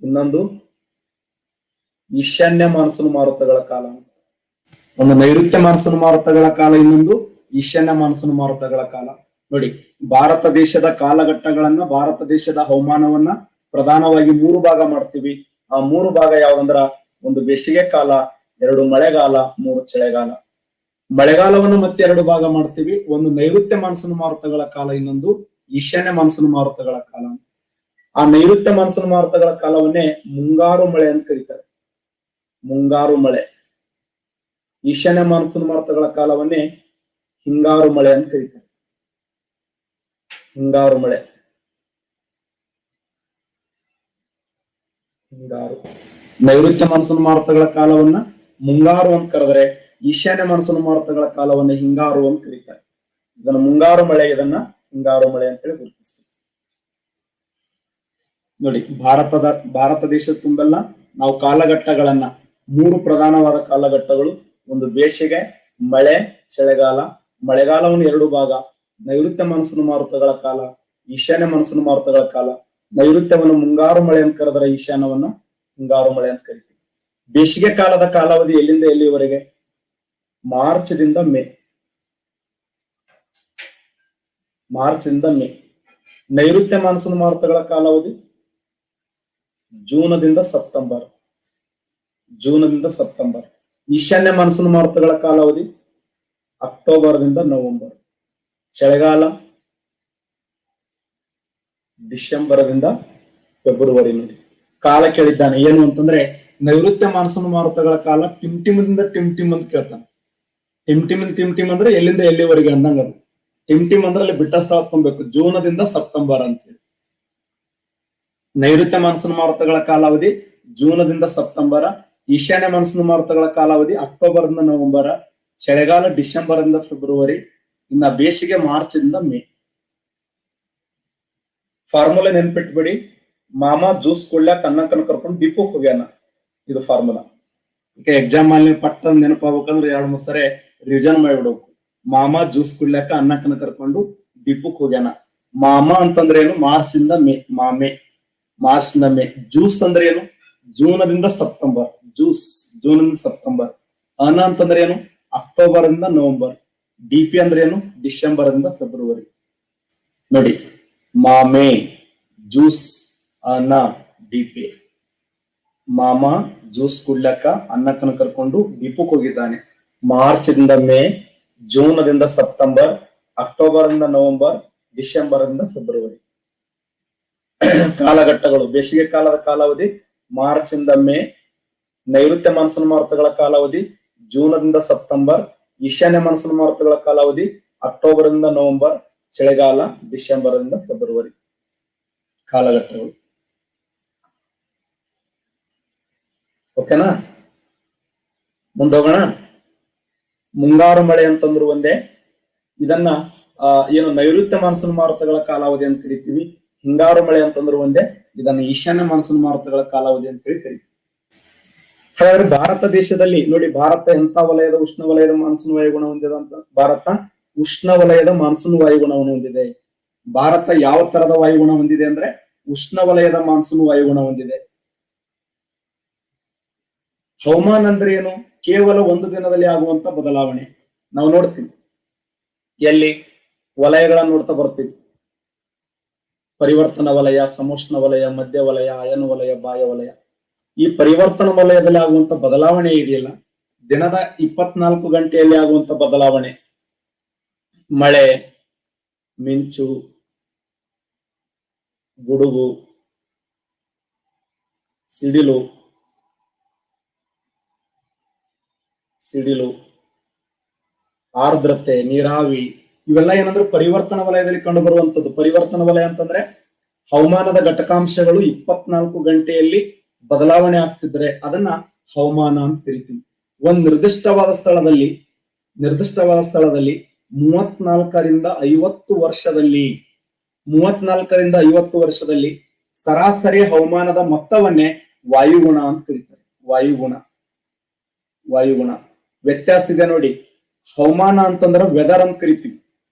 ಇನ್ನೊಂದು ಈಶಾನ್ಯ ಮಾನ್ಸೂನ್ ಮಾರುತಗಳ ಕಾಲ. ಒಂದು ನೈಋತ್ಯ ಮಾನ್ಸೂನ್ ಮಾರುತಗಳ ಕಾಲ, ಇನ್ನೊಂದು ಈಶಾನ್ಯ ಮಾನ್ಸೂನ್ ಮಾರುತಗಳ ಕಾಲ. ನೋಡಿ, ಭಾರತ ದೇಶದ ಕಾಲಘಟ್ಟಗಳನ್ನ, ಭಾರತ ದೇಶದ ಹವಾಮಾನವನ್ನ ಪ್ರಧಾನವಾಗಿ 3 ಭಾಗ ಮಾಡ್ತೀವಿ. ಆ 3 ಭಾಗ ಯಾವಂದ್ರ, ಒಂದು ಬೇಸಿಗೆ ಕಾಲ, 2 ಮಳೆಗಾಲ, 3 ಚಳಿಗಾಲ. ಮಳೆಗಾಲವನ್ನು ಮತ್ತೆ 2 ಭಾಗ ಮಾಡ್ತೀವಿ. ಒಂದು ನೈಋತ್ಯ ಮಾನ್ಸೂನ್ ಮಾರುತಗಳ ಕಾಲ, ಇನ್ನೊಂದು ಈಶಾನ್ಯ ಮಾನ್ಸೂನ್ ಮಾರುತಗಳ ಕಾಲ. ಆ ನೈಋತ್ಯ ಮಾನ್ಸೂನ್ ಮಾರುತಗಳ ಕಾಲವನ್ನೇ ಮುಂಗಾರು ಮಳೆ ಅಂತ ಕರೀತಾರೆ. ಮುಂಗಾರು ಮಳೆ. ಈಶಾನ್ಯ ಮಾನ್ಸೂನ್ ಮಾರುತಗಳ ಕಾಲವನ್ನೇ ಹಿಂಗಾರು ಮಳೆ ಅಂತ ಕರೀತಾರೆ. ಹಿಂಗಾರು ಮಳೆ. ಹಿಂಗಾರು. ನೈಋತ್ಯ ಮಾನ್ಸೂನ್ ಮಾರುತಗಳ ಕಾಲವನ್ನ ಮುಂಗಾರು ಅಂತ ಕರೆದರೆ, ಈಶಾನ್ಯ ಮಾನ್ಸೂನ್ ಮಾರುತಗಳ ಕಾಲವನ್ನ ಹಿಂಗಾರು ಅಂತ ಕರೀತಾರೆ. ಇದನ್ನ ಮುಂಗಾರು ಮಳೆ, ಇದನ್ನ ಹಿಂಗಾರು ಮಳೆ ಅಂತೇಳಿ ಗುರುತಿಸ್ತೀವಿ. ನೋಡಿ, ಭಾರತ ದೇಶದ ತುಂಬೆಲ್ಲ ನಾವು ಕಾಲಘಟ್ಟಗಳನ್ನ 3 ಪ್ರಧಾನವಾದ ಕಾಲಘಟ್ಟಗಳು, ಒಂದು ಬೇಸಿಗೆ, ಮಳೆ, ಚಳಿಗಾಲ. ಮಳೆಗಾಲವನ್ನು 2 ಭಾಗ, ನೈಋತ್ಯ ಮಾನ್ಸೂನ್ ಮಾರುತಗಳ ಕಾಲ, ಈಶಾನ್ಯ ಮಾನ್ಸೂನ್ ಮಾರುತಗಳ ಕಾಲ. ನೈಋತ್ಯವನ್ನು ಮುಂಗಾರು ಮಳೆ ಅಂತ ಕರೆದರೆ, ಈಶಾನ್ಯವನ್ನ ಹಿಂಗಾರು ಮಳೆ ಅಂತ ಕರಿತೀವಿ. ಬೇಸಿಗೆ ಕಾಲದ ಕಾಲಾವಧಿ ಎಲ್ಲಿಂದ ಎಲ್ಲಿವರೆಗೆ? ಮಾರ್ಚ್ ದಿಂದ ಮೇ. ನೈಋತ್ಯ ಮಾನ್ಸೂನ್ ಮಾರುತಗಳ ಕಾಲಾವಧಿ ಜೂನದಿಂದ ಸೆಪ್ಟೆಂಬರ್. ಈಶಾನ್ಯ ಮಾನ್ಸೂನ್ ಮಾರುತಗಳ ಕಾಲಾವಧಿ ಅಕ್ಟೋಬರ್ದಿಂದ ನವೆಂಬರ್. ಚಳಿಗಾಲ ಡಿಸೆಂಬರ್ದಿಂದ ಫೆಬ್ರವರಿ. ನೋಡಿ, ಕಾಲ ಕೇಳಿದ್ದಾನೆ ಏನು ಅಂತಂದ್ರೆ, ನೈಋತ್ಯ ಮಾನ್ಸೂನ್ ಮಾರುತಗಳ ಕಾಲ ಟಿಮ್ಟಿಮದಿಂದ ಟಿಮ್ ಅಂತ ಕೇಳ್ತಾನೆ. ಟಿಮ್ ಅಂದ್ರೆ ಎಲ್ಲಿಂದ ಎಲ್ಲಿವರೆಗೆ ಅಂದಂಗ. ಅದು ಟಿಮ್ ಅಂದ್ರೆ ಅಲ್ಲಿ ಬಿಟ್ಟ ಸ್ಥಳ ತುಂಬಬೇಕು. ಜೂನದಿಂದ ಸೆಪ್ಟೆಂಬರ್ ಅಂತೇಳಿ. ನೈಋತ್ಯ ಮಾನ್ಸೂನ್ ಮಾರುತಗಳ ಕಾಲಾವಧಿ ಜೂನದಿಂದ ಸೆಪ್ಟೆಂಬರ್, ಈಶಾನ್ಯ ಮಾನ್ಸೂನ್ ಮಾರುತಗಳ ಕಾಲಾವಧಿ ಅಕ್ಟೋಬರ್ ಇಂದ ನವೆಂಬರ್, ಚಳಿಗಾಲ ಡಿಸೆಂಬರ್ ಇಂದ ಫೆಬ್ರವರಿ, ಇನ್ನ ಬೇಸಿಗೆ ಮಾರ್ಚ್ ಇಂದ ಮೇ. ಫಾರ್ಮುಲಾ ನೆನ್ಪಿಟ್ಬಿಡಿ. ಮಾಮ ಜ್ಯೂಸ್ ಕುಡ್ಲಾಕ ಅನ್ನಕ್ಕನ ಕರ್ಕೊಂಡು ಡಿಪೋಕ್ ಹೋಗ್ಯಾನ, ಇದು ಫಾರ್ಮುಲಾ. ಈಗ ಎಕ್ಸಾಮ್ ಅಲ್ಲಿ ಪಟ್ಟ ನೆನಪಾಗ್ಬೇಕಂದ್ರೆ 2-3 ಸರಿ ರಿವಿಷನ್ ಮಾಡಿಬಿಡ್ಬೇಕು. ಮಾಮ ಜ್ಯೂಸ್ ಕುಡ್ಲಾಕ ಅನ್ನಕ್ಕನ ಕರ್ಕೊಂಡು ಡಿಪೋಕ್ ಹೋಗ್ಯಾನ. ಮಾಮ ಅಂತಂದ್ರೆ ಏನು? ಮಾರ್ಚ್ ಇಂದ ಮೇ, ಮಾಮೆ, ಮಾರ್ಚ್ ಇಂದ ಮೇ. ಜ್ಯೂಸ್ ಅಂದ್ರೆ ಏನು? ಜೂನದಿಂದ ಸೆಪ್ಟೆಂಬರ್, ಜ್ಯೂಸ್ ಜೂನಿಂದ ಸೆಪ್ಟೆಂಬರ್. ಅನ ಅಂತಂದ್ರೆ ಏನು? ಅಕ್ಟೋಬರ್ ಇಂದ ನವೆಂಬರ್. ಡಿಪಿ ಅಂದ್ರೆ ಏನು? ಡಿಸೆಂಬರ್ ಇಂದ ಫೆಬ್ರವರಿ. ನೋಡಿ, ಮಾಮೆ, ಜ್ಯೂಸ್, ಅನ, ಡಿಪಿ. ಮಾಮ ಜ್ಯೂಸ್ ಕುಡ್ಲಕ್ಕ ಅನ್ನಕ್ಕನ ಕರ್ಕೊಂಡು ಡಿಪೋಕ್ ಹೋಗಿದ್ದಾನೆ. ಮಾರ್ಚ್ ಇಂದ ಮೇ, ಜೂನದಿಂದ ಸೆಪ್ಟೆಂಬರ್, ಅಕ್ಟೋಬರ್ ಇಂದ ನವೆಂಬರ್, ಡಿಸೆಂಬರ್ ಇಂದ ಫೆಬ್ರವರಿ. ಕಾಲಘಟ್ಟಗಳು: ಬೇಸಿಗೆ ಕಾಲದ ಕಾಲಾವಧಿ ಮಾರ್ಚ್ ಇಂದ ಮೇ, ನೈಋತ್ಯ ಮಾನ್ಸೂನ್ ಮಾರುತಗಳ ಕಾಲಾವಧಿ ಜೂನದಿಂದ ಸೆಪ್ಟೆಂಬರ್, ಈಶಾನ್ಯ ಮಾನ್ಸೂನ್ ಮಾರುತಗಳ ಕಾಲಾವಧಿ ಅಕ್ಟೋಬರ್ ಇಂದ ನವೆಂಬರ್, ಚಳಿಗಾಲ ಡಿಸೆಂಬರ್ ಇಂದ ಫೆಬ್ರವರಿ. ಕಾಲಘಟ್ಟಗಳು. ಓಕೆನಾ? ಮುಂದೋಗೋಣ. ಮುಂಗಾರು ಮಳೆ ಅಂತಂದ್ರು ಒಂದೇ. ಇದನ್ನ ಏನು ನೈಋತ್ಯ ಮಾನ್ಸೂನ್ ಮಾರುತಗಳ ಕಾಲಾವಧಿ ಅಂತ ಕರಿತೀವಿ. ಹಿಂಗಾರು ಮಳೆ ಅಂತಂದ್ರು ಒಂದೇ. ಇದನ್ನ ಈಶಾನ್ಯ ಮಾನ್ಸೂನ್ ಮಾರುತಗಳ ಕಾಲಾವಧಿ ಅಂತ ಹೇಳಿ ಕರಿತೀವಿ. ಹಾಗಾದ್ರೆ ಭಾರತ ದೇಶದಲ್ಲಿ ನೋಡಿ, ಭಾರತ ಎಂತ ವಲಯದ ಉಷ್ಣವಲಯದ ಮಾನ್ಸೂನ್ ವಾಯುಗುಣ ಹೊಂದಿದೆ ಅಂತ? ಭಾರತ ಉಷ್ಣವಲಯದ ಮಾನ್ಸೂನ್ ವಾಯುಗುಣವನ್ನು ಹೊಂದಿದೆ. ಭಾರತ ಯಾವ ತರದ ವಾಯುಗುಣ ಹೊಂದಿದೆ ಅಂದ್ರೆ ಉಷ್ಣವಲಯದ ಮಾನ್ಸೂನ್ ವಾಯುಗುಣ ಹೊಂದಿದೆ. ಹವಾಮಾನ ಅಂದ್ರೆ ಏನು? ಕೇವಲ ಒಂದು ದಿನದಲ್ಲಿ ಆಗುವಂತ ಬದಲಾವಣೆ. ನಾವು ನೋಡ್ತೀವಿ, ಎಲ್ಲಿ ವಲಯಗಳನ್ನ ನೋಡ್ತಾ ಬರ್ತೀವಿ. ಪರಿವರ್ತನ ವಲಯ, ಸಮೋಷ್ಣ ವಲಯ, ಮಧ್ಯ ವಲಯ, ಅಯನ ವಲಯ, ಬಾಹ್ಯ ವಲಯ. ಈ ಪರಿವರ್ತನ ವಲಯದಲ್ಲಿ ಆಗುವಂತ ಬದಲಾವಣೆ ಇದೆಯಲ್ಲ, ದಿನದ 24 ಗಂಟೆಯಲ್ಲಿ ಆಗುವಂತ ಬದಲಾವಣೆ. ಮಳೆ, ಮಿಂಚು, ಗುಡುಗು, ಸಿಡಿಲು, ಆರ್ದ್ರತೆ, ನೀರಾವಿ, ಇವೆಲ್ಲ ಏನಂದ್ರೆ ಪರಿವರ್ತನ ವಲಯದಲ್ಲಿ ಕಂಡು ಬರುವಂತದ್ದು. ಪರಿವರ್ತನ ವಲಯ ಅಂತಂದ್ರೆ ಹವಾಮಾನದ ಘಟಕಾಂಶಗಳು 24 ಗಂಟೆಯಲ್ಲಿ ಬದಲಾವಣೆ ಆಗ್ತಿದ್ರೆ ಅದನ್ನ ಹವಾಮಾನ ಅಂತ ಕರಿತೀವಿ. ಒಂದ್ ನಿರ್ದಿಷ್ಟವಾದ ಸ್ಥಳದಲ್ಲಿ 34ರಿಂದ 50 ವರ್ಷದಲ್ಲಿ ಸರಾಸರಿ ಹವಾಮಾನದ ಮೊತ್ತವನ್ನೇ ವಾಯುಗುಣ ಅಂತ ಕರೀತಾರೆ. ವಾಯುಗುಣ ವ್ಯತ್ಯಾಸ ಇದೆ ನೋಡಿ. ಹವಾಮಾನ ಅಂತಂದ್ರೆ ವೆದರ್ ಅಂತ ಕರಿತೀವಿ.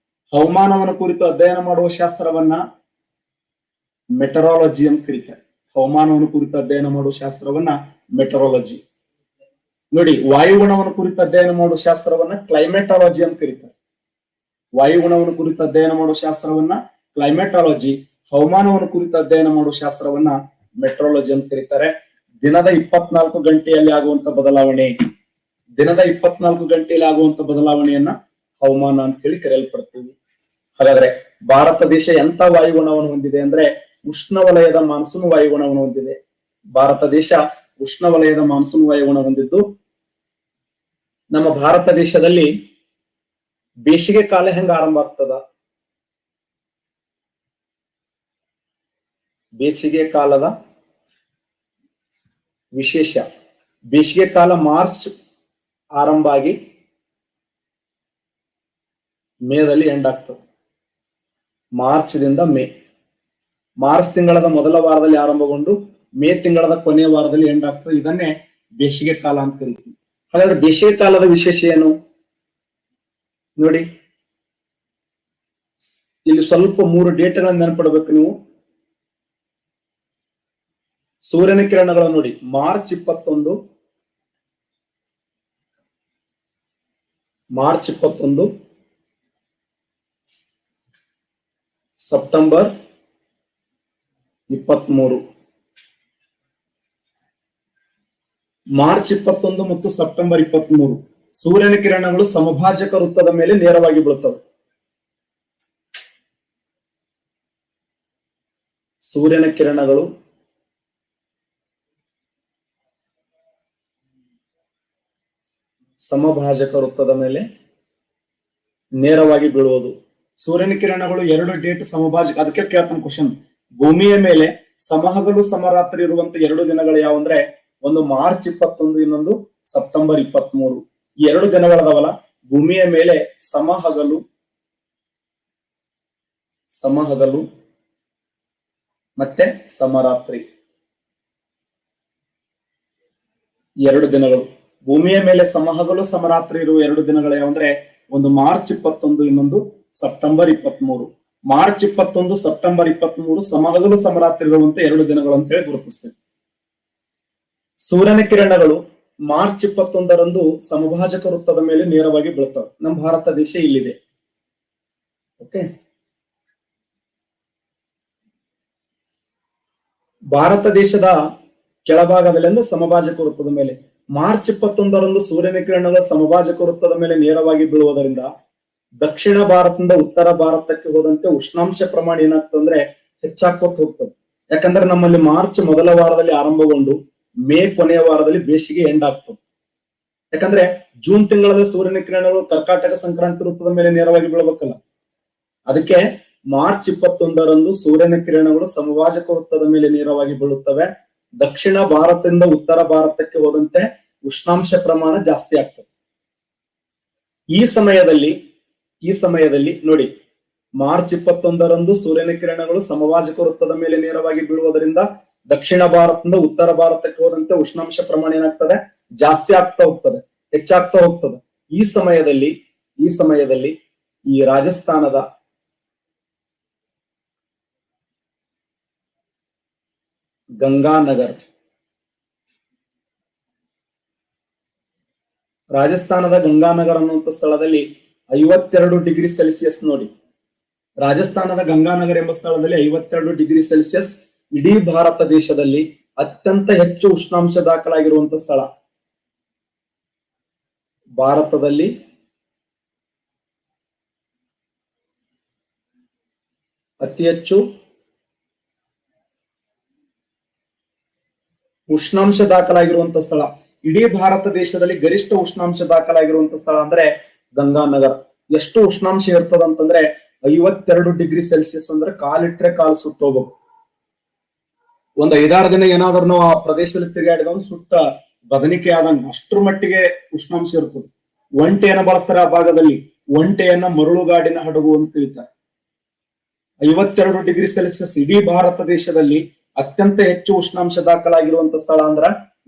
ಹವಾಮಾನವನ್ನು ಕುರಿತು ಅಧ್ಯಯನ ಮಾಡುವ ಶಾಸ್ತ್ರವನ್ನ ಮೆಟರಾಲಜಿ ಅಂತ ಕರೀತಾರೆ. ಹವಾಮಾನವನ್ನು ಕುರಿತು ಅಧ್ಯಯನ ಮಾಡುವ ಶಾಸ್ತ್ರವನ್ನ ಮೆಟರಾಲಜಿ. ನೋಡಿ, ವಾಯುಗುಣವನ್ನು ಕುರಿತು ಅಧ್ಯಯನ ಮಾಡುವ ಶಾಸ್ತ್ರವನ್ನ ಕ್ಲೈಮೆಟಾಲಜಿ ಅಂತ ಕರೀತಾರೆ. ವಾಯುಗುಣವನ್ನು ಕುರಿತು ಅಧ್ಯಯನ ಮಾಡುವ ಶಾಸ್ತ್ರವನ್ನ ಕ್ಲೈಮೆಟಾಲಜಿ, ಹವಾಮಾನವನ್ನು ಕುರಿತು ಅಧ್ಯಯನ ಮಾಡುವ ಶಾಸ್ತ್ರವನ್ನ ಮೆಟ್ರಾಲಜಿ ಅಂತ ಕರೀತಾರೆ. ದಿನದ 24 ಗಂಟೆಯಲ್ಲಿ ಆಗುವಂತ ಬದಲಾವಣೆಯನ್ನ ಹವಾಮಾನ ಅಂತ ಹೇಳಿ ಕರೆಯಲ್ಪಡ್ತೀವಿ. ಹಾಗಾದ್ರೆ ಭಾರತ ದೇಶ ಎಂತ ವಾಯುಗುಣವನ್ನು ಹೊಂದಿದೆ ಅಂದ್ರೆ ಉಷ್ಣವಲಯದ ಮಾನ್ಸೂನ್ ವಾಯುಗುಣವನ್ನು ಹೊಂದಿದೆ. ಭಾರತ ದೇಶ ಉಷ್ಣವಲಯದ ಮಾನ್ಸೂನ್ ವಾಯುಗುಣ ಹೊಂದಿದ್ದು, ನಮ್ಮ ಭಾರತ ದೇಶದಲ್ಲಿ ಬೇಸಿಗೆ ಕಾಲ ಹೆಂಗ ಆರಂಭ ಆಗ್ತದ? ಬೇಸಿಗೆ ಕಾಲದ ವಿಶೇಷ, ಬೇಸಿಗೆ ಕಾಲ ಮಾರ್ಚ್ ಆರಂಭ ಆಗಿ ಮೇದಲ್ಲಿ ಎಂಡ್ ಆಗ್ತದೆ. ಮಾರ್ಚ್ದಿಂದ ಮೇ. ಮಾರ್ಚ್ ತಿಂಗಳದ ಮೊದಲ ವಾರದಲ್ಲಿ ಆರಂಭಗೊಂಡು ಮೇ ತಿಂಗಳದ ಕೊನೆಯ ವಾರದಲ್ಲಿ ಎಂಡ್ ಆಗ್ತದೆ. ಇದನ್ನೇ ಬೇಸಿಗೆ ಕಾಲ ಅಂತ ಕರಿತೀವಿ. ಹಾಗಾದ್ರೆ ಬೇಸಿಗೆ ಕಾಲದ ವಿಶೇಷ ಏನು ನೋಡಿ. ಇಲ್ಲಿ ಸ್ವಲ್ಪ 3 ಡೇಟ್ಗಳನ್ನ ನೆನಪಿಡಬೇಕು ನೀವು. ಸೂರ್ಯನ ಕಿರಣಗಳು ನೋಡಿ, ಮಾರ್ಚ್ 21, ಸೆಪ್ಟೆಂಬರ್ 23. ಮಾರ್ಚ್ 21 ಮತ್ತು ಸೆಪ್ಟೆಂಬರ್ 23 ಸೂರ್ಯನ ಕಿರಣಗಳು ಸಮಭಾಜಕ ವೃತ್ತದ ಮೇಲೆ ನೇರವಾಗಿ ಬೀಳುತ್ತವೆ. ಸೂರ್ಯನ ಕಿರಣಗಳು ಸಮಭಾಜಕ ವೃತ್ತದ ಮೇಲೆ ನೇರವಾಗಿ ಬೀಳುವುದು. ಸೂರ್ಯನ ಕಿರಣಗಳು 2 ಡೇಟ್ ಸಮಭಾಜಕ. ಅದಕ್ಕೆ ಕೇಳ್ತಾನೆ ಕ್ವಶನ್, ಭೂಮಿಯ ಮೇಲೆ ಸಮಹಗಲು ಸಮರಾತ್ರಿ ಇರುವಂತ 2 ದಿನಗಳು ಯಾವಂದ್ರೆ ಒಂದು ಮಾರ್ಚ್ 21, ಇನ್ನೊಂದು ಸೆಪ್ಟೆಂಬರ್ 23. ಈ 2 ದಿನಗಳದವಲ್ಲ, ಭೂಮಿಯ ಮೇಲೆ ಸಮಹಗಲು ಮತ್ತೆ ಸಮರಾತ್ರಿ, 2 ದಿನಗಳು. ಭೂಮಿಯ ಮೇಲೆ ಸಮಹಗಲು ಸಮರಾತ್ರಿ ಇರುವ 2 ದಿನಗಳು ಯಾವಂದ್ರೆ ಒಂದು ಮಾರ್ಚ್ 21, ಇನ್ನೊಂದು ಸೆಪ್ಟೆಂಬರ್ 23. ಮಾರ್ಚ್ 21, ಸೆಪ್ಟೆಂಬರ್ 23 ಸಮಹಗಲು ಸಮರಾತ್ರಿ ಇರುವಂತೆ 2 ದಿನಗಳು ಅಂತ ಹೇಳಿ ಗುರುತಿಸ್ತೇವೆ. ಸೂರ್ಯನ ಕಿರಣಗಳು ಮಾರ್ಚ್ 21ರಂದು ಸಮಭಾಜಕ ವೃತ್ತದ ಮೇಲೆ ನೇರವಾಗಿ ಬೀಳ್ತವೆ. ನಮ್ಮ ಭಾರತ ದೇಶ ಇಲ್ಲಿದೆ. ಓಕೆ, ಭಾರತ ದೇಶದ ಕೆಳಭಾಗದಲ್ಲಿ ಅಂದ್ರೆ ಸಮಭಾಜಕ ವೃತ್ತದ ಮೇಲೆ ಮಾರ್ಚ್ 21ರಂದು ಸೂರ್ಯನ ಕಿರಣಗಳ ಸಮಭಾಜಕ ವೃತ್ತದ ಮೇಲೆ ನೇರವಾಗಿ ಬೀಳುವುದರಿಂದ ದಕ್ಷಿಣ ಭಾರತದಿಂದ ಉತ್ತರ ಭಾರತಕ್ಕೆ ಹೋದಂತೆ ಉಷ್ಣಾಂಶ ಪ್ರಮಾಣ ಏನಾಗ್ತದೆ ಹೆಚ್ಚಾಗ್ತಾ ಹೋಗ್ತದೆ. ಯಾಕಂದ್ರೆ ನಮ್ಮಲ್ಲಿ ಮಾರ್ಚ್ ಮೊದಲ ವಾರದಲ್ಲಿ ಆರಂಭಗೊಂಡು ಮೇ ಕೊನೆಯ ವಾರದಲ್ಲಿ ಬೇಸಿಗೆ ಎಂಡ್ ಆಗ್ತದೆ. ಯಾಕಂದ್ರೆ ಜೂನ್ ತಿಂಗಳಲ್ಲಿ ಸೂರ್ಯನ ಕಿರಣಗಳು ಕರ್ಕಾಟಕ ಸಂಕ್ರಾಂತಿ ವೃತ್ತದ ಮೇಲೆ ನೇರವಾಗಿ ಬೀಳಬೇಕಲ್ಲ. ಅದಕ್ಕೆ ಮಾರ್ಚ್ 21ರಂದು ಸೂರ್ಯನ ಕಿರಣಗಳು ಸಮಭಾಜಕ ವೃತ್ತದ ಮೇಲೆ ನೇರವಾಗಿ ಬೀಳುತ್ತವೆ. ದಕ್ಷಿಣ ಭಾರತದಿಂದ ಉತ್ತರ ಭಾರತಕ್ಕೆ ಹೋದಂತೆ ಉಷ್ಣಾಂಶ ಪ್ರಮಾಣ ಜಾಸ್ತಿ ಆಗ್ತದೆ. ಈ ಸಮಯದಲ್ಲಿ ನೋಡಿ, ಮಾರ್ಚ್ 21ರಂದು ಸೂರ್ಯನ ಕಿರಣಗಳು ಸಮಭಾಜಕ ವೃತ್ತದ ಮೇಲೆ ನೇರವಾಗಿ ಬೀಳುವುದರಿಂದ ದಕ್ಷಿಣ ಭಾರತದಿಂದ ಉತ್ತರ ಭಾರತಕ್ಕೆ ಹೋದಂತೆ ಉಷ್ಣಾಂಶ ಪ್ರಮಾಣ ಏನಾಗ್ತದೆ ಜಾಸ್ತಿ ಆಗ್ತಾ ಹೋಗ್ತದೆ, ಹೆಚ್ಚಾಗ್ತಾ ಹೋಗ್ತದೆ. ಈ ಸಮಯದಲ್ಲಿ ಈ ರಾಜಸ್ಥಾನದ ಗಂಗಾನಗರ್ ಅನ್ನುವಂಥ ಸ್ಥಳದಲ್ಲಿ 52 ಡಿಗ್ರಿ ಸೆಲ್ಸಿಯಸ್ ನೋಡಿ. ರಾಜಸ್ಥಾನದ ಗಂಗಾನಗರ್ ಎಂಬ ಸ್ಥಳದಲ್ಲಿ 52 ಡಿಗ್ರಿ ಸೆಲ್ಸಿಯಸ್ ಇಡೀ ಭಾರತ ದೇಶದಲ್ಲಿ ಅತ್ಯಂತ ಹೆಚ್ಚು ಉಷ್ಣಾಂಶ ದಾಖಲಾಗಿರುವಂತ ಸ್ಥಳ. ಭಾರತದಲ್ಲಿ ಅತಿ ಹೆಚ್ಚು ಉಷ್ಣಾಂಶ ದಾಖಲಾಗಿರುವಂತ ಸ್ಥಳ. ಇಡೀ ಭಾರತ ದೇಶದಲ್ಲಿ ಗರಿಷ್ಠ ಉಷ್ಣಾಂಶ ದಾಖಲಾಗಿರುವಂತ ಸ್ಥಳ ಅಂದ್ರೆ ಗಂಗಾನಗರ್. ಎಷ್ಟು ಉಷ್ಣಾಂಶ ಇರ್ತದಂತಂದ್ರೆ 52 ಡಿಗ್ರಿ ಸೆಲ್ಸಿಯಸ್ ಅಂದ್ರೆ ಕಾಲಿಟ್ರೆ ಕಾಲು ಸುಟ್ಟೋಗ್ಬೇಕು. ಒಂದ್ 5-6 ದಿನ ಏನಾದ್ರೂ ನಾವು ಆ ಪ್ರದೇಶದಲ್ಲಿ ತಿರುಗಾಡಿದ ಸುಟ್ಟ ಬದನಿಕೆ ಆದಂಗ ಅಷ್ಟ್ರ ಮಟ್ಟಿಗೆ ಉಷ್ಣಾಂಶ ಇರ್ತದೆ. ಒಂಟೆಯನ್ನ ಬಳಸ್ತಾರೆ ಆ ಭಾಗದಲ್ಲಿ. ಒಂಟೆಯನ್ನ ಮರಳುಗಾಡಿನ ಹಡಗು ಅಂತ ಕರೀತಾರೆ. 52 ಡಿಗ್ರಿ ಸೆಲ್ಸಿಯಸ್ ಇಡೀ ಭಾರತ ದೇಶದಲ್ಲಿ ಅತ್ಯಂತ ಹೆಚ್ಚು ಉಷ್ಣಾಂಶ ದಾಖಲಾಗಿರುವಂತ ಸ್ಥಳ ಅಂದ್ರ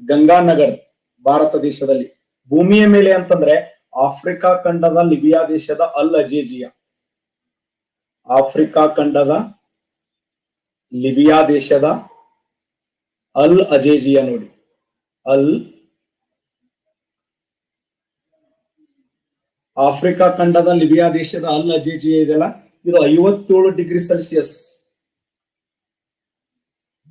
ಗಂಗಾನಗರ್ ಭಾರತ ದೇಶದಲ್ಲಿ. ಭೂಮಿಯ ಮೇಲೆ ಅಂತಂದ್ರೆ ಆಫ್ರಿಕಾ ಖಂಡದ ಲಿಬಿಯಾ ದೇಶದ ಅಲ್ ಅಜೇಜಿಯಾ. ಆಫ್ರಿಕಾ ಖಂಡದ ಲಿಬಿಯಾ ದೇಶದ ಅಲ್ ಅಜೇಜಿಯಾ ನೋಡಿ. ಆಫ್ರಿಕಾ ಖಂಡದ ಲಿಬಿಯಾ ದೇಶದ ಅಲ್ ಅಜೇಜಿಯಾ ಇದೆಲ್ಲ, ಇದು 57 ಡಿಗ್ರಿ ಸೆಲ್ಸಿಯಸ್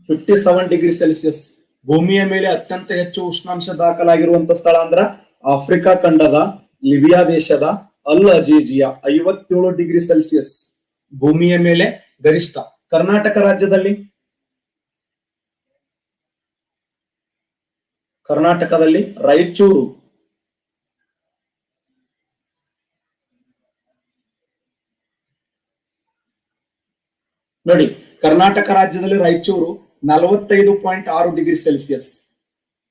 57 ಡಿಗ್ರಿ ಸೆಲ್ಸಿಯಸ್ ಭೂಮಿಯ ಮೇಲೆ ಅತ್ಯಂತ ಹೆಚ್ಚು ಉಷ್ಣಾಂಶ ದಾಖಲಾಗಿರುವಂತ ಸ್ಥಳ ಅಂದ್ರ ಆಫ್ರಿಕಾ ಖಂಡದ ಲಿಬಿಯಾ ದೇಶದ ಅಲ್ ಅಜೇಜಿಯಾ. 57 ಡಿಗ್ರಿ ಸೆಲ್ಸಿಯಸ್ ಭೂಮಿಯ ಮೇಲೆ ಗರಿಷ್ಠ. ಕರ್ನಾಟಕ ಕರ್ನಾಟಕದಲ್ಲಿ ರಾಯಚೂರು. ನೋಡಿ, ಕರ್ನಾಟಕ ರಾಜ್ಯದಲ್ಲಿ ರಾಯಚೂರು 45.6 ಡಿಗ್ರಿ ಸೆಲ್ಸಿಯಸ್.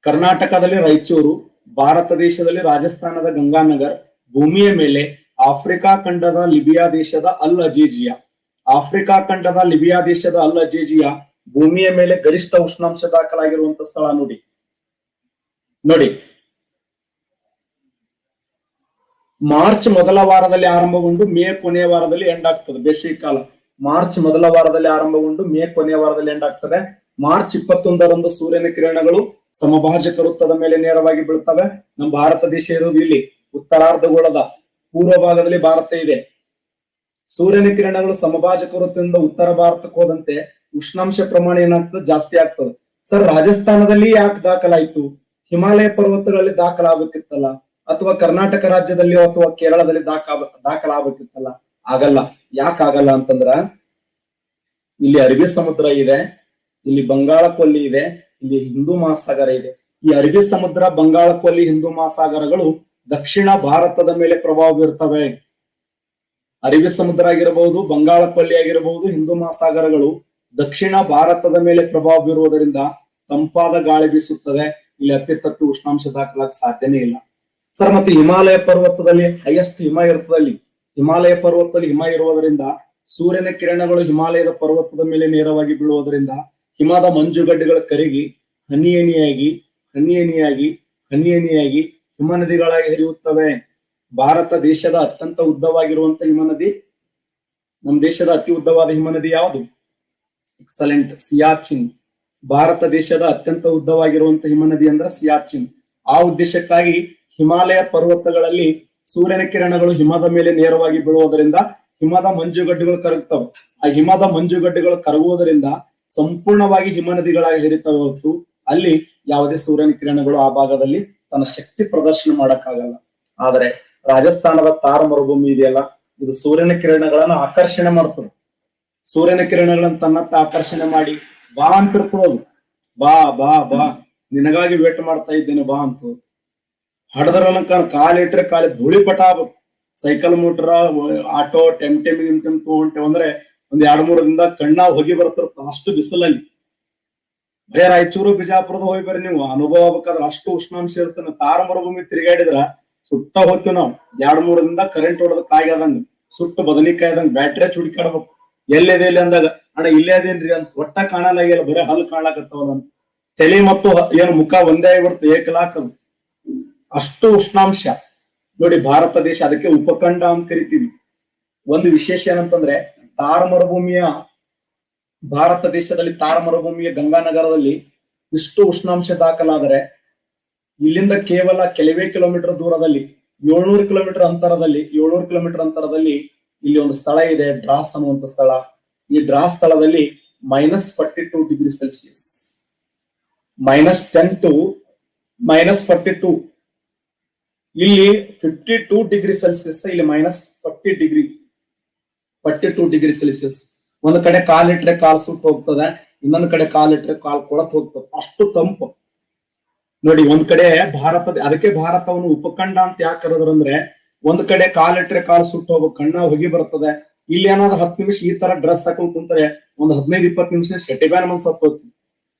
ಕರ್ನಾಟಕದಲ್ಲಿ ರಾಯಚೂರು, ಭಾರತ ದೇಶದಲ್ಲಿ ರಾಜಸ್ಥಾನದ ಗಂಗಾನಗರ್, ಭೂಮಿಯ ಮೇಲೆ ಆಫ್ರಿಕಾ ಖಂಡದ ಲಿಬಿಯಾ ದೇಶದ ಅಲ್ ಅಜೇಜಿಯಾ. ಆಫ್ರಿಕಾ ಖಂಡದ ಲಿಬಿಯಾ ದೇಶದ ಅಲ್ ಅಜೇಜಿಯಾ ಭೂಮಿಯ ಮೇಲೆ ಗರಿಷ್ಠ ಉಷ್ಣಾಂಶ ದಾಖಲಾಗಿರುವಂತ ಸ್ಥಳ ನೋಡಿ. ಮಾರ್ಚ್ ಮೊದಲ ವಾರದಲ್ಲಿ ಆರಂಭಗೊಂಡು ಮೇ ಕೊನೆಯ ವಾರದಲ್ಲಿ ಎಂಡ್ ಆಗ್ತದೆ ಬೇಸಿಗೆ ಕಾಲ. ಮಾರ್ಚ್ ಮೊದಲ ವಾರದಲ್ಲಿ ಆರಂಭಗೊಂಡು ಮೇ ಕೊನೆಯ ವಾರದಲ್ಲಿ ಎಂಡ್ ಆಗ್ತದೆ. ಮಾರ್ಚ್ 21ರಂದು ಸೂರ್ಯನ ಕಿರಣಗಳು ಸಮಭಾಜಕ ವೃತ್ತದ ಮೇಲೆ ನೇರವಾಗಿ ಬೀಳ್ತವೆ. ನಮ್ಮ ಭಾರತ ದೇಶ ಇರೋದು ಇಲ್ಲಿ ಉತ್ತರಾರ್ಧಗೋಳದ ಪೂರ್ವ ಭಾಗದಲ್ಲಿ ಭಾರತ ಇದೆ. ಸೂರ್ಯನ ಕಿರಣಗಳು ಸಮಭಾಜಕ ವೃತ್ತದಿಂದ ಉತ್ತರ ಭಾರತಕ್ಕೆ ಹೋದಂತೆ ಉಷ್ಣಾಂಶ ಪ್ರಮಾಣ ಏನಾಗ್ತದೆ ಜಾಸ್ತಿ ಆಗ್ತದೆ. ಸರ್, ರಾಜಸ್ಥಾನದಲ್ಲಿ ಯಾಕೆ ದಾಖಲಾಯ್ತು? ಹಿಮಾಲಯ ಪರ್ವತಗಳಲ್ಲಿ ದಾಖಲಾಗಬೇಕಿತ್ತಲ್ಲ, ಅಥವಾ ಕರ್ನಾಟಕ ರಾಜ್ಯದಲ್ಲಿ ಅಥವಾ ಕೇರಳದಲ್ಲಿ ದಾಖಲಾಗಬೇಕಿತ್ತಲ್ಲ? ಆಗಲ್ಲ. ಯಾಕಾಗಲ್ಲ ಅಂತಂದ್ರ ಇಲ್ಲಿ ಅರಬ್ಬಿ ಸಮುದ್ರ ಇದೆ, ಇಲ್ಲಿ ಬಂಗಾಳ ಕೊಲ್ಲಿ ಇದೆ, ಇಲ್ಲಿ ಹಿಂದೂ ಮಹಾಸಾಗರ ಇದೆ. ಈ ಅರಬ್ಬಿ ಸಮುದ್ರ, ಬಂಗಾಳ ಕೊಲ್ಲಿ, ಹಿಂದೂ ಮಹಾಸಾಗರಗಳು ದಕ್ಷಿಣ ಭಾರತದ ಮೇಲೆ ಪ್ರಭಾವ ಬೀರ್ತವೆ. ಅರಬ್ಬಿ ಸಮುದ್ರ ಆಗಿರಬಹುದು, ಬಂಗಾಳ ಕೊಲ್ಲಿ ಆಗಿರಬಹುದು, ಹಿಂದೂ ಮಹಾಸಾಗರಗಳು ದಕ್ಷಿಣ ಭಾರತದ ಮೇಲೆ ಪ್ರಭಾವ ಬೀರುವುದರಿಂದ ತಂಪಾದ ಗಾಳಿ ಬೀಸುತ್ತದೆ. ಇಲ್ಲಿ ಅತ್ಯಂತ ಉಷ್ಣಾಂಶ ದಾಖಲಾಗ ಸಾಧ್ಯನೇ ಇಲ್ಲ. ಸರ್ ಮತ್ತೆ ಹಿಮಾಲಯ ಪರ್ವತದಲ್ಲಿ ಹೈಯೆಸ್ಟ್ ಹಿಮ ಇರ್ತದಲ್ಲಿ, ಹಿಮಾಲಯ ಪರ್ವತದಲ್ಲಿ ಹಿಮ ಇರುವುದರಿಂದ ಸೂರ್ಯನ ಕಿರಣಗಳು ಹಿಮಾಲಯದ ಪರ್ವತದ ಮೇಲೆ ನೇರವಾಗಿ ಬೀಳುವುದರಿಂದ ಹಿಮದ ಮಂಜುಗಡ್ಡೆಗಳ ಕರಗಿ ಹನಿ ಹನಿಯಾಗಿ ಹನಿ ಹನಿಯಾಗಿ ಹನಿ ಹನಿಯಾಗಿ ಹಿಮ ನದಿಗಳಾಗಿ ಹರಿಯುತ್ತವೆ. ಭಾರತ ದೇಶದ ಅತ್ಯಂತ ಉದ್ದವಾಗಿರುವಂತ ಹಿಮ ನದಿ, ನಮ್ಮ ದೇಶದ ಅತಿ ಉದ್ದವಾದ ಹಿಮ ನದಿ ಯಾವುದು? ಎಕ್ಸಲೆಂಟ್, ಸಿಯಾಚಿನ್. ಭಾರತ ದೇಶದ ಅತ್ಯಂತ ಉದ್ದವಾಗಿರುವಂತ ಹಿಮ ನದಿ ಅಂದ್ರೆ ಸಿಯಾಚಿನ್. ಆ ಉದ್ದೇಶಕ್ಕಾಗಿ ಹಿಮಾಲಯ ಪರ್ವತಗಳಲ್ಲಿ ಸೂರ್ಯನ ಕಿರಣಗಳು ಹಿಮದ ಮೇಲೆ ನೇರವಾಗಿ ಬೀಳುವುದರಿಂದ ಹಿಮದ ಮಂಜುಗಡ್ಡೆಗಳು ಕರಗ್ತವೆ. ಆ ಹಿಮದ ಮಂಜುಗಡ್ಡೆಗಳು ಕರಗುವುದರಿಂದ ಸಂಪೂರ್ಣವಾಗಿ ಹಿಮ ನದಿಗಳಾಗಿ ಹರಿತವೆ ಹೊರತು ಅಲ್ಲಿ ಯಾವುದೇ ಸೂರ್ಯನ ಕಿರಣಗಳು ಆ ಭಾಗದಲ್ಲಿ ತನ್ನ ಶಕ್ತಿ ಪ್ರದರ್ಶನ ಮಾಡಕ್ಕಾಗಲ್ಲ. ಆದರೆ ರಾಜಸ್ಥಾನದ ತಾರ್ ಮರುಭೂಮಿ ಇದೆಯಲ್ಲ, ಇದು ಸೂರ್ಯನ ಕಿರಣಗಳನ್ನ ಆಕರ್ಷಣೆ ಮಾಡ್ತದೆ. ಸೂರ್ಯನ ಕಿರಣಗಳನ್ನ ತನ್ನತ್ತ ಆಕರ್ಷಣೆ ಮಾಡಿ ಬಾ ಅಂತಿರ್ತದ. ಬಾ ಬಾ ಬಾ, ನಿನಗಾಗಿ ವೇಟ್ ಮಾಡ್ತಾ ಇದ್ದೇನೆ ಬಾ ಅಂತ. ಹಡದ್ರಲಂಕಾರ ಕಾಲಿಟ್ರೆ ಕಾಲಿ ಧೂಳಿಪಟ ಆಗ್ಬೇಕು. ಸೈಕಲ್ ಮೋಟರ್, ಆಟೋ, ಟೆಮ್ ತಗೊಂಟೆ ಅಂದ್ರೆ ಒಂದ್ 2-3 ದಿನದ ಕಣ್ಣ ಹೋಗಿ ಬರ್ತಿರ್ತ, ಅಷ್ಟು ಬಿಸಿಲಲ್ಲಿ. ಬರೇ ರಾಯಚೂರು ಬಿಜಾಪುರದ ಹೋಗಿ ಬರ್ರಿ ನೀವು, ಅನುಭವ ಆಗ್ಬೇಕಾದ್ರೆ ಅಷ್ಟು ಉಷ್ಣಾಂಶ ಇರ್ತಾನೆ. ತಾರ ಮರುಭೂಮಿ ತಿರುಗಾಡಿದ್ರ ಸುಟ್ಟ ಹೋಗ್ತೀವಿ ನಾವು. 2-3 ದಿನದ ಕರೆಂಟ್ ಹೊಡೆದ ಕಾಯಿ ಆದಂಗ, ಸುಟ್ಟು ಬದಲಿಕಾಯಿ ಆದಂಗ ಬ್ಯಾಟ್ರಿ ಚುಡಿಕಾಡ್ಬೇಕು. ಎಲ್ಲಿದೆ ಇಲ್ಲಿ ಅಂದಾಗ ಅಣ್ಣ ಇಲ್ಲೇ ಅದೇನ್ರಿ ಅಂತ ಒಟ್ಟ ಕಾಣಲಾಗಿಲ್ಲ, ಬರೀ ಹಲ್ ಕಾಣ್ಲಾಕತ್ತವಲ್ಲ ಅಂತ. ತಲೆ ಮತ್ತು ಏನು ಮುಖ ಒಂದೇ ಆಗಿಬಿಡ್ತು, ಏಕಲಾಕದು. ಅಷ್ಟು ಉಷ್ಣಾಂಶ ನೋಡಿ ಭಾರತ ದೇಶ. ಅದಕ್ಕೆ ಉಪಖಂಡ ಅಂತ ಕರಿತೀವಿ. ಒಂದು ವಿಶೇಷ ಏನಂತಂದ್ರೆ ತಾರ್ ಮರುಭೂಮಿಯ, ಭಾರತ ದೇಶದಲ್ಲಿ ತಾರ್ ಮರುಭೂಮಿಯ ಗಂಗಾನಗರದಲ್ಲಿ ಇಷ್ಟು ಉಷ್ಣಾಂಶ ದಾಖಲಾದರೆ ಇಲ್ಲಿಂದ ಕೇವಲ ಕೆಲವೇ ಕಿಲೋಮೀಟರ್ ದೂರದಲ್ಲಿ 700 ಕಿಲೋಮೀಟರ್ ಅಂತರದಲ್ಲಿ ಇಲ್ಲಿ ಒಂದು ಸ್ಥಳ ಇದೆ, ಡ್ರಾಸ್ ಅನ್ನುವಂತ ಸ್ಥಳ. ಈ ಡ್ರಾಸ್ ಸ್ಥಳದಲ್ಲಿ -42 ಡಿಗ್ರಿ ಸೆಲ್ಸಿಯಸ್, -10 to -42. ಇಲ್ಲಿ 52 ಡಿಗ್ರಿ ಸೆಲ್ಸಿಯಸ್, ಇಲ್ಲಿ -42 ಡಿಗ್ರಿ ಸೆಲ್ಸಿಯಸ್. ಒಂದ್ ಕಡೆ ಕಾಲಿಟ್ರೆ ಕಾಲ್ ಸುಟ್ಟು ಹೋಗ್ತದೆ, ಇನ್ನೊಂದ್ ಕಡೆ ಕಾಲಿಟ್ರೆ ಕಾಲ್ ಕೊಳತ್ ಹೋಗ್ತದೆ, ಅಷ್ಟು ತಂಪು. ನೋಡಿ ಒಂದ್ ಕಡೆ ಅದಕ್ಕೆ ಭಾರತವನ್ನು ಉಪಖಂಡ ಅಂತ ಯಾಕೆ ಕರೆದ್ರಂದ್ರೆ, ಒಂದ್ ಕಡೆ ಕಾಲಿಟ್ರೆ ಕಾಲ್ ಸುಟ್ಟು ಹೋಗ್ಬೇಕು, ಕಣ್ಣ ಹೊಗಿ ಬರ್ತದೆ. ಇಲ್ಲಿ ಏನಾದ್ರು 10 ನಿಮಿಷ ಈ ತರ ಡ್ರೆಸ್ ಹಾಕೊಂಡ್ ಕುಂತಾರೆ ಒಂದ್ 15-20 ನಿಮಿಷ ಸೆಟಿ ಬ್ಯಾನ್ ಮನ್ಸ್ ಹೋಗ್ತೀವಿ.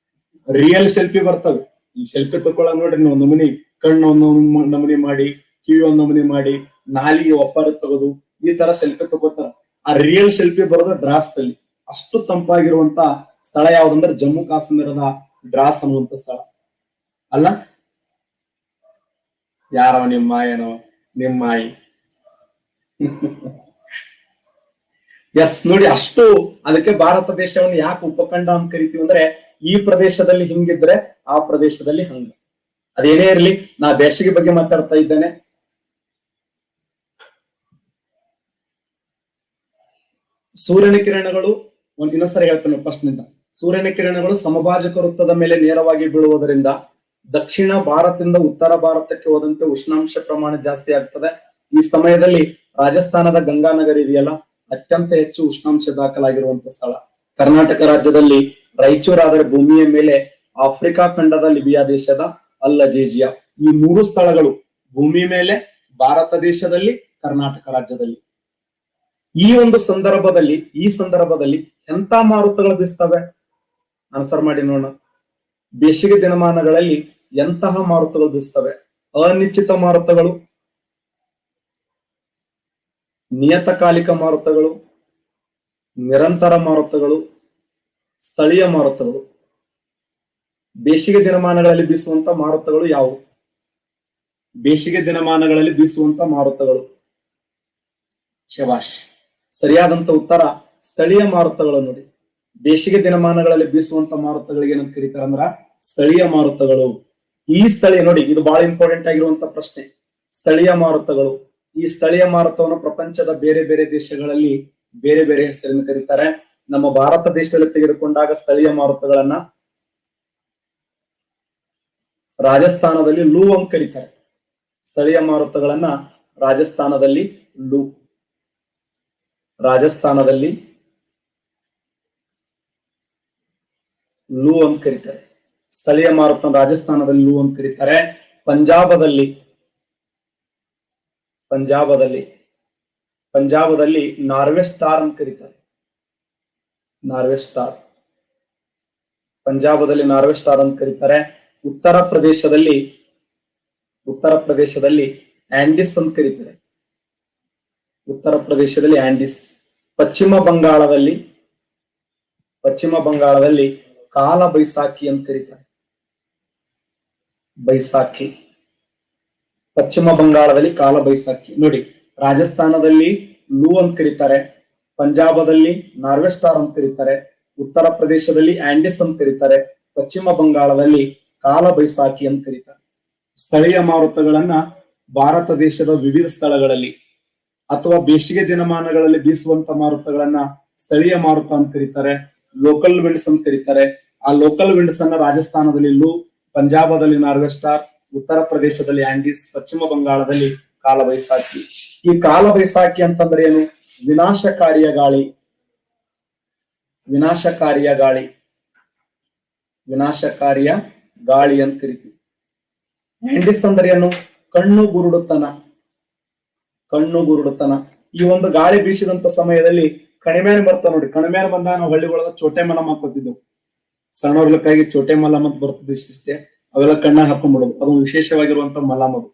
ರಿಯಲ್ ಸೆಲ್ಫಿ ಬರ್ತವೆ. ಈ ಸೆಲ್ಫಿ ತಗೊಳಕ್ ನೋಡ್ರಿ ನೀವು, ನಮೂನಿ ಕಣ್ಣು ಒಂದ್ ನಮೂನಿ ಮಾಡಿ, ಕಿವಿ ಒಂದ್ ನಮೂನಿ ಮಾಡಿ, ನಾಲಿಗೆ ಒಪ್ಪಾರ ತೆಗೆದು ಈ ತರ ಸೆಲ್ಫಿ ತಗೋತಾರ. ಆ ರಿಯಲ್ ಸೆಲ್ಫಿ ಬರೋದು ಡ್ರಾಸ್ ದಲ್ಲಿ. ಅಷ್ಟು ತಂಪಾಗಿರುವಂತ ಸ್ಥಳ ಯಾವ್ದಂದ್ರೆ ಜಮ್ಮು ಕಾಶ್ಮೀರದ ಡ್ರಾಸ್ ಅನ್ನುವಂತ ಸ್ಥಳ ಅಲ್ಲ. ಯಾರವ ನಿಮ್ಮ ಏನೋ ನಿಮ್ಮ ಮಾಯಿ. ಎಸ್ ನೋಡಿ, ಅಷ್ಟು. ಅದಕ್ಕೆ ಭಾರತ ದೇಶವನ್ನು ಯಾಕೆ ಉಪಖಂಡ ಅಂತ ಕರಿತೀವಿ ಅಂದ್ರೆ, ಈ ಪ್ರದೇಶದಲ್ಲಿ ಹಿಂಗಿದ್ರೆ ಆ ಪ್ರದೇಶದಲ್ಲಿ ಹಂಗ. ಅದೇನೇ ಇರ್ಲಿ, ನಾ ಬೇಸಿಗೆ ಬಗ್ಗೆ ಮಾತಾಡ್ತಾ ಇದ್ದೇನೆ. ಸೂರ್ಯನ ಕಿರಣಗಳು, ಇನ್ನೊಂದ್ಸರಿ ಹೇಳ್ತೇನೆ ಫಸ್ಟ್ ನಿಂದ. ಸೂರ್ಯನ ಕಿರಣಗಳು ಸಮಭಾಜಕ ವೃತ್ತದ ಮೇಲೆ ನೇರವಾಗಿ ಬೀಳುವುದರಿಂದ ದಕ್ಷಿಣ ಭಾರತದಿಂದ ಉತ್ತರ ಭಾರತಕ್ಕೆ ಹೋದಂತೆ ಉಷ್ಣಾಂಶ ಪ್ರಮಾಣ ಜಾಸ್ತಿ ಆಗ್ತದೆ. ಈ ಸಮಯದಲ್ಲಿ ರಾಜಸ್ಥಾನದ ಗಂಗಾನಗರ ಇದೆಯಲ್ಲ, ಅತ್ಯಂತ ಹೆಚ್ಚು ಉಷ್ಣಾಂಶ ದಾಖಲಾಗಿರುವಂತ ಸ್ಥಳ. ಕರ್ನಾಟಕ ರಾಜ್ಯದಲ್ಲಿ ರಾಯಚೂರು ಆದರೆ ಭೂಮಿಯ ಮೇಲೆ ಆಫ್ರಿಕಾ ಖಂಡದ ಲಿಬಿಯಾ ದೇಶದ ಅಲ್ ಅಜೇಜಿಯಾ, ಈ 3 ಸ್ಥಳಗಳು ಭೂಮಿ ಮೇಲೆ ಭಾರತ ದೇಶದಲ್ಲಿ, ಕರ್ನಾಟಕ ರಾಜ್ಯದಲ್ಲಿ. ಈ ಸಂದರ್ಭದಲ್ಲಿ ಎಂತ ಮಾರುತಗಳು ಬೀಸ್ತವೆ? ಆನ್ಸರ್ ಮಾಡಿ ನೋಡೋಣ. ಬೇಸಿಗೆ ದಿನಮಾನಗಳಲ್ಲಿ ಎಂತಹ ಮಾರುತಗಳು ಬೀಸ್ತವೆ? ಅನಿಶ್ಚಿತ ಮಾರುತಗಳು, ನಿಯತಕಾಲಿಕ ಮಾರುತಗಳು, ನಿರಂತರ ಮಾರುತಗಳು, ಸ್ಥಳೀಯ ಮಾರುತಗಳು. ಬೇಸಿಗೆ ದಿನಮಾನಗಳಲ್ಲಿ ಬೀಸುವಂತ ಮಾರುತಗಳು ಯಾವುವು? ಬೇಸಿಗೆ ದಿನಮಾನಗಳಲ್ಲಿ ಬೀಸುವಂತ ಮಾರುತಗಳು. ಶಬಾಷ್, ಸರಿಯಾದಂತ ಉತ್ತರ ಸ್ಥಳೀಯ ಮಾರುತಗಳು. ನೋಡಿ, ಬೇಸಿಗೆ ದಿನಮಾನಗಳಲ್ಲಿ ಬೀಸುವಂತ ಮಾರುತಗಳಿಗೆ ಏನಂತ ಕರೀತಾರೆ ಅಂದ್ರ ಸ್ಥಳೀಯ ಮಾರುತಗಳು. ಈ ಸ್ಥಳೀಯ, ನೋಡಿ ಇದು ಬಹಳ ಇಂಪಾರ್ಟೆಂಟ್ ಆಗಿರುವಂತ ಪ್ರಶ್ನೆ. ಸ್ಥಳೀಯ ಮಾರುತಗಳು. ಈ ಸ್ಥಳೀಯ ಮಾರುತವನ್ನು ಪ್ರಪಂಚದ ಬೇರೆ ಬೇರೆ ದೇಶಗಳಲ್ಲಿ ಬೇರೆ ಬೇರೆ ಹೆಸರಿನ ಕರೀತಾರೆ. ನಮ್ಮ ಭಾರತ ದೇಶದಲ್ಲಿ ತೆಗೆದುಕೊಂಡಾಗ ಸ್ಥಳೀಯ ಮಾರುತಗಳನ್ನ ರಾಜಸ್ಥಾನದಲ್ಲಿ ಲೂ ಅಂತ ಕರೀತಾರೆ. ಸ್ಥಳೀಯ ಮಾರುತಗಳನ್ನ ರಾಜಸ್ಥಾನದಲ್ಲಿ ಲೂ ಅಂತ ಕರೀತಾರೆ. ಸ್ಥಳೀಯ ಮಾರುತ ರಾಜಸ್ಥಾನದಲ್ಲಿ ಲೂ ಅಂತ ಕರೀತಾರೆ. ಪಂಜಾಬದಲ್ಲಿ ನಾರ್ವೆ ಸ್ಟಾರ್ ಅಂತ ಕರೀತಾರೆ. ಪಂಜಾಬದಲ್ಲಿ ನಾರ್ವೆ ಸ್ಟಾರ್ ಅಂತ ಕರೀತಾರೆ. ಉತ್ತರ ಪ್ರದೇಶದಲ್ಲಿ ಆಂಡಿಸ್ ಅಂತ ಕರೀತಾರೆ. ಉತ್ತರ ಪ್ರದೇಶದಲ್ಲಿ ಆಂಡಿಸ್. ಪಶ್ಚಿಮ ಬಂಗಾಳದಲ್ಲಿ ಕಾಲ ಬೈಸಾಖಿ ಅಂತ ಕರೀತಾರೆ. ಬೈಸಾಖಿ. ಪಶ್ಚಿಮ ಬಂಗಾಳದಲ್ಲಿ ಕಾಲ ಬೈಸಾಖಿ. ನೋಡಿ, ರಾಜಸ್ಥಾನದಲ್ಲಿ ಲೂ ಅಂತ ಕರೀತಾರೆ, ಪಂಜಾಬದಲ್ಲಿ ನಾರ್ವೆಸ್ಟಾರ್ ಅಂತ ಕರೀತಾರೆ, ಉತ್ತರ ಪ್ರದೇಶದಲ್ಲಿ ಆಂಡಿಸ್ ಅಂತ ಕರೀತಾರೆ, ಪಶ್ಚಿಮ ಬಂಗಾಳದಲ್ಲಿ ಕಾಲ ಬೈಸಾಖಿ ಅಂತ ಕರೀತಾರೆ. ಸ್ಥಳೀಯ ಮಾರುತಗಳನ್ನ ಭಾರತ ದೇಶದ ವಿವಿಧ ಸ್ಥಳಗಳಲ್ಲಿ ಅಥವಾ ಬೇಸಿಗೆ ದಿನಮಾನಗಳಲ್ಲಿ ಬೀಸುವಂತ ಮಾರುತಗಳನ್ನ ಸ್ಥಳೀಯ ಮಾರುತ ಅಂತ ಕರೀತಾರೆ, ಲೋಕಲ್ ವಿಂಡ್ಸ್ ಅಂತ ಕರೀತಾರೆ. ಆ ಲೋಕಲ್ ವಿಂಡ್ಸ್ ಅನ್ನ ರಾಜಸ್ಥಾನದಲ್ಲಿ ಲೂ, ಪಂಜಾಬದಲ್ಲಿ ನಾರ್ವೆಸ್ಟಾರ್, ಉತ್ತರ ಪ್ರದೇಶದಲ್ಲಿ ಆಂಡಿಸ್, ಪಶ್ಚಿಮ ಬಂಗಾಳದಲ್ಲಿ ಕಾಲ ಬೈಸಾಖಿ. ಈ ಕಾಲ ಬೈಸಾಖಿ ಅಂತಂದ್ರೆ ಏನು? ವಿನಾಶಕಾರಿಯ ಗಾಳಿ. ವಿನಾಶಕಾರಿಯ ಗಾಳಿ ಅಂತ ಕರಿತೀವಿ. ಆಂಡಿಸ್ ಅಂದ್ರೆ ಏನು? ಕಣ್ಣು ಗುರುಡುತನ. ಈ ಒಂದು ಗಾಳಿ ಬೀಸಿದಂತ ಸಮಯದಲ್ಲಿ ಕಣಿಮ್ಯಾನ ಬರ್ತಾವ ನೋಡಿ. ಕಣಿಮ್ಯಾನ ಬಂದಾಗ ನಾವು ಹಳ್ಳಿಗಳೊಳಗ ಚೋಟೆ ಮಲಮ್ ಹಾಕೋತಿದ್ದೆವು. ಸಣ್ಣವ್ರಲಕ್ಕಾಗಿ ಚೋಟೆ ಮಲಮ್ ಅಂತ ಬರ್ತದೆ ಇಷ್ಟೇ. ಅವೆಲ್ಲ ಕಣ್ಣ ಹಾಕೊಂಡ್ಬಿಡೋದು. ಅದು ವಿಶೇಷವಾಗಿರುವಂತ ಮಲಮ್ ಅದು.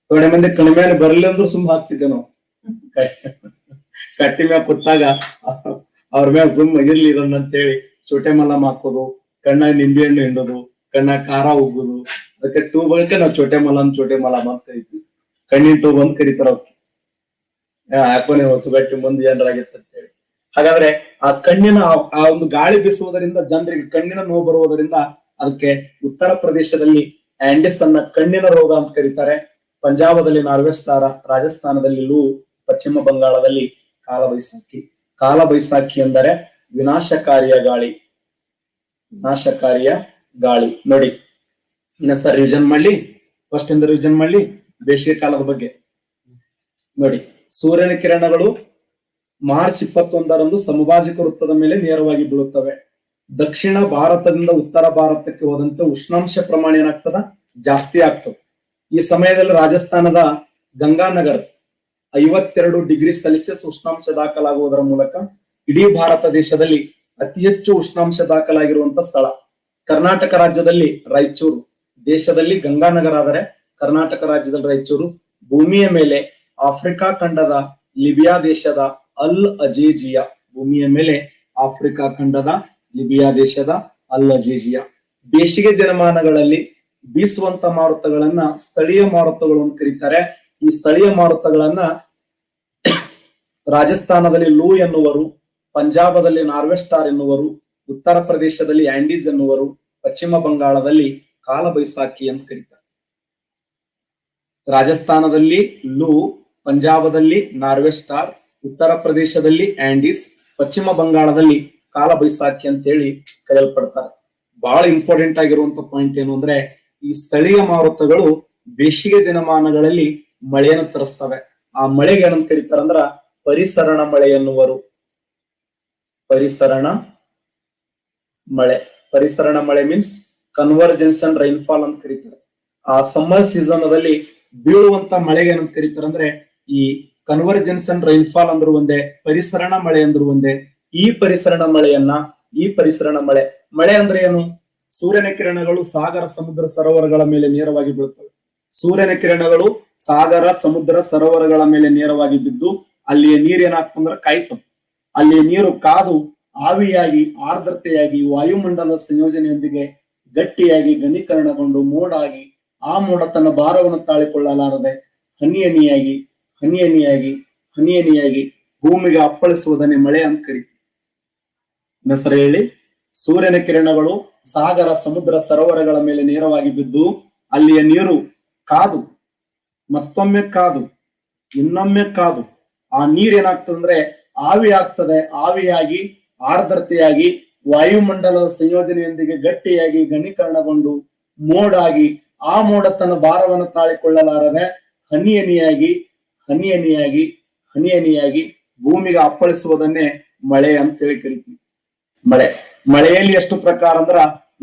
ಥೋಡೆ ಮಂದಿ ಕಣಿಮ್ಯಾನ ಬರ್ಲಿ ಅಂದ್ರೂ ಸುಮ್ ಹಾಕ್ತಿದ್ದೆ ನಾವು. ಕಟ್ಟಿ ಮ್ಯಾಗ ಕೂತಾಗ ಅವ್ರ ಮ್ಯಾಗ ಸುಮ್ ಇರ್ಲಿ ಇದನ್ನ ಅಂತೇಳಿ ಚೋಟೆ ಮಲಮ್ ಹಾಕೋದು, ಕಣ್ಣ ನಿಂಬೆ ಹಣ್ಣು ಹಿಂಡೋದು, ಕಣ್ಣ ಖಾರ ಉಗ್ಗುದು. ಅದಕ್ಕೆ ಟ್ಯೂಬ್ಗಳಿಗೆ ನಾವು ಚೋಟೆ ಮಲಮ್ ಅಂತ ಕರಿತೀವಿ. ಕಣ್ಣಿನ ಟ್ಯೂಬ್ ಅಂತ ಕರೀತಾರ ಅವ್ರಿಗೆ. ಹಾಕೋನೆ ಹೊಚ್ಚಗಟ್ಟಿ ಮುಂದೆ ಜನರಾಗಿತ್ತು ಅಂತ ಹೇಳಿ. ಹಾಗಾದ್ರೆ ಆ ಕಣ್ಣಿನ ಆ ಒಂದು ಗಾಳಿ ಬೀಸುವುದರಿಂದ ಜನರಿಗೆ ಕಣ್ಣಿನ ನೋವು ಬರುವುದರಿಂದ ಅದಕ್ಕೆ ಉತ್ತರ ಪ್ರದೇಶದಲ್ಲಿ ಆಂಡಿಸ್ ಅನ್ನ ಕಣ್ಣಿನ ರೋಗ ಅಂತ ಕರೀತಾರೆ, ಪಂಜಾಬದಲ್ಲಿ ನಾರ್ವೆಸ್ಟಾರ, ರಾಜಸ್ಥಾನದಲ್ಲಿ ಲೂ, ಪಶ್ಚಿಮ ಬಂಗಾಳದಲ್ಲಿ ಕಾಲ ಬೈಸಾಖಿ ಎಂದರೆ ವಿನಾಶಕಾರಿಯ ಗಾಳಿ. ನೋಡಿ, ಇನ್ನ ಸರ್ ರಿವಿಷನ್ ಮಾಡ್ಲಿ. ಫಸ್ಟ್ ಇಂದ ರಿವಿಷನ್ ಮಾಡ್ಲಿ ಬೇಸಿಗೆ ಕಾಲದ ಬಗ್ಗೆ. ನೋಡಿ, ಸೂರ್ಯನ ಕಿರಣಗಳು ಮಾರ್ಚ್ 21ರಂದು ಸಮಭಾಜಕ ವೃತ್ತದ ಮೇಲೆ ನೇರವಾಗಿ ಬೀಳುತ್ತವೆ. ದಕ್ಷಿಣ ಭಾರತದಿಂದ ಉತ್ತರ ಭಾರತಕ್ಕೆ ಹೋದಂತೆ ಉಷ್ಣಾಂಶ ಪ್ರಮಾಣ ಏನಾಗ್ತದ? ಜಾಸ್ತಿ ಆಗ್ತದೆ. ಈ ಸಮಯದಲ್ಲಿ ರಾಜಸ್ಥಾನದ ಗಂಗಾನಗರ್ 52 ಡಿಗ್ರಿ ಸೆಲ್ಸಿಯಸ್ ಉಷ್ಣಾಂಶ ದಾಖಲಾಗುವುದರ ಮೂಲಕ ಇಡೀ ಭಾರತ ದೇಶದಲ್ಲಿ ಅತಿ ಹೆಚ್ಚು ಉಷ್ಣಾಂಶ ದಾಖಲಾಗಿರುವಂತ ಸ್ಥಳ. ಕರ್ನಾಟಕ ರಾಜ್ಯದಲ್ಲಿ ರಾಯಚೂರು, ದೇಶದಲ್ಲಿ ಗಂಗಾನಗರ ಆದರೆ ಕರ್ನಾಟಕ ರಾಜ್ಯದಲ್ಲಿ ರಾಯಚೂರು. ಭೂಮಿಯ ಮೇಲೆ ಆಫ್ರಿಕಾ ಖಂಡದ ಲಿಬಿಯಾ ದೇಶದ ಅಲ್ ಅಜೇಜಿಯಾ. ಭೂಮಿಯ ಮೇಲೆ ಆಫ್ರಿಕಾ ಖಂಡದ ಲಿಬಿಯಾ ದೇಶದ ಅಲ್ ಅಜೇಜಿಯಾ. ಬೇಸಿಗೆ ದಿನಮಾನಗಳಲ್ಲಿ ಬೀಸುವಂತ ಮಾರುತಗಳನ್ನ ಸ್ಥಳೀಯ ಮಾರುತಗಳು ಅಂತ ಕರೀತಾರೆ. ಈ ಸ್ಥಳೀಯ ಮಾರುತಗಳನ್ನ ರಾಜಸ್ಥಾನದಲ್ಲಿ ಲೂ ಎನ್ನುವರು, ಪಂಜಾಬದಲ್ಲಿ ನಾರ್ವೆಸ್ಟಾರ್ ಎನ್ನುವರು, ಉತ್ತರ ಪ್ರದೇಶದಲ್ಲಿ ಆಂಡೀಸ್ ಎನ್ನುವರು, ಪಶ್ಚಿಮ ಬಂಗಾಳದಲ್ಲಿ ಕಾಲ ಬೈಸಾಖಿ ಅಂತ ಕರೀತಾರೆ. ರಾಜಸ್ಥಾನದಲ್ಲಿ ಲೂ, ಪಂಜಾಬದಲ್ಲಿ ನಾರ್ವೆಸ್ಟಾರ್, ಉತ್ತರ ಪ್ರದೇಶದಲ್ಲಿ ಆಂಡೀಸ್, ಪಶ್ಚಿಮ ಬಂಗಾಳದಲ್ಲಿ ಕಾಲ ಬೈಸಾಖಿ ಅಂತ ಹೇಳಿ ಕರೆಯಲ್ಪಡ್ತಾರೆ. ಬಹಳ ಇಂಪಾರ್ಟೆಂಟ್ ಆಗಿರುವಂತ ಪಾಯಿಂಟ್ ಏನು ಅಂದ್ರೆ, ಈ ಸ್ಥಳೀಯ ಮಾರುತಗಳು ಬೇಸಿಗೆ ದಿನಮಾನಗಳಲ್ಲಿ ಮಳೆಯನ್ನು ತರಿಸ್ತವೆ. ಆ ಮಳೆಗೆ ಏನಂತ ಕರೀತಾರಂದ್ರ ಪರಿಸರಣ ಮಳೆ ಎನ್ನುವರು. ಪರಿಸರಣ ಮಳೆ ಮೀನ್ಸ್ ಕನ್ವರ್ಜೆನ್ಷನ್ ರೈನ್ಫಾಲ್ ಅಂತ ಕರೀತಾರೆ. ಆ ಸಮ್ಮರ್ ಸೀಸನ್ ದಲ್ಲಿ ಬೀಳುವಂತ ಮಳೆಗೆ ಏನಂತ ಕರೀತಾರಂದ್ರೆ ಈ ಕನ್ವರ್ಜೆನ್ಷನ್ ರೈನ್ಫಾಲ್ ಅಂದ್ರು ಒಂದೇ, ಪರಿಸರಣ ಮಳೆ ಅಂದ್ರು ಒಂದೇ. ಈ ಪರಿಸರಣ ಮಳೆ ಅಂದ್ರೆ ಏನು? ಸೂರ್ಯನ ಕಿರಣಗಳು ಸಾಗರ, ಸಮುದ್ರ, ಸರೋವರಗಳ ಮೇಲೆ ನೇರವಾಗಿ ಬೀಳುತ್ತವೆ. ಸೂರ್ಯನ ಕಿರಣಗಳು ಸಾಗರ, ಸಮುದ್ರ, ಸರೋವರಗಳ ಮೇಲೆ ನೇರವಾಗಿ ಬಿದ್ದು ಅಲ್ಲಿಯ ನೀರು ಏನಾಗ್ತಂದ್ರೆ ಕಾಯ್ತದೆ. ಅಲ್ಲಿಯ ನೀರು ಕಾದು ಆವಿಯಾಗಿ, ಆರ್ದ್ರತೆಯಾಗಿ, ವಾಯುಮಂಡಲದ ಸಂಯೋಜನೆಯೊಂದಿಗೆ ಗಟ್ಟಿಯಾಗಿ ಘನೀಕರಣಗೊಂಡು ಮೋಡಾಗಿ, ಆ ಮೋಡ ತನ್ನ ಭಾರವನ್ನು ತಾಳಿಕೊಳ್ಳಲಾರದೆ ಹನಿ ಹನಿಯಾಗಿ ಭೂಮಿಗೆ ಅಪ್ಪಳಿಸುವುದನ್ನೇ ಮಳೆ ಅಂತ ಕರೀತೀವಿ. ಹೆಸರು ಹೇಳಿ. ಸೂರ್ಯನ ಕಿರಣಗಳು ಸಾಗರ, ಸಮುದ್ರ, ಸರೋವರಗಳ ಮೇಲೆ ನೇರವಾಗಿ ಬಿದ್ದು ಅಲ್ಲಿಯ ನೀರು ಕಾದು, ಮತ್ತೊಮ್ಮೆ ಕಾದು, ಇನ್ನೊಮ್ಮೆ ಕಾದು, ಆ ನೀರೇನಾಗ್ತದಂದ್ರೆ ಆವಿ ಆಗ್ತದೆ. ಆವಿಯಾಗಿ, ಆರ್ದ್ರತೆಯಾಗಿ, ವಾಯುಮಂಡಲದ ಸಂಯೋಜನೆಯೊಂದಿಗೆ ಗಟ್ಟಿಯಾಗಿ ಘನೀಕರಣಗೊಂಡು ಮೋಡಾಗಿ, ಆ ಮೋಡ ತನ್ನ ಭಾರವನ್ನು ತಾಳಿಕೊಳ್ಳಲಾರದೆ ಹನಿ ಭೂಮಿಗೆ ಅಪ್ಪಳಿಸುವುದನ್ನೇ ಮಳೆ ಅಂತ ಹೇಳಿ ಕರಿತೀವಿ. ಮಳೆಯಲ್ಲಿ ಎಷ್ಟು ಪ್ರಕಾರ ಅಂದ್ರ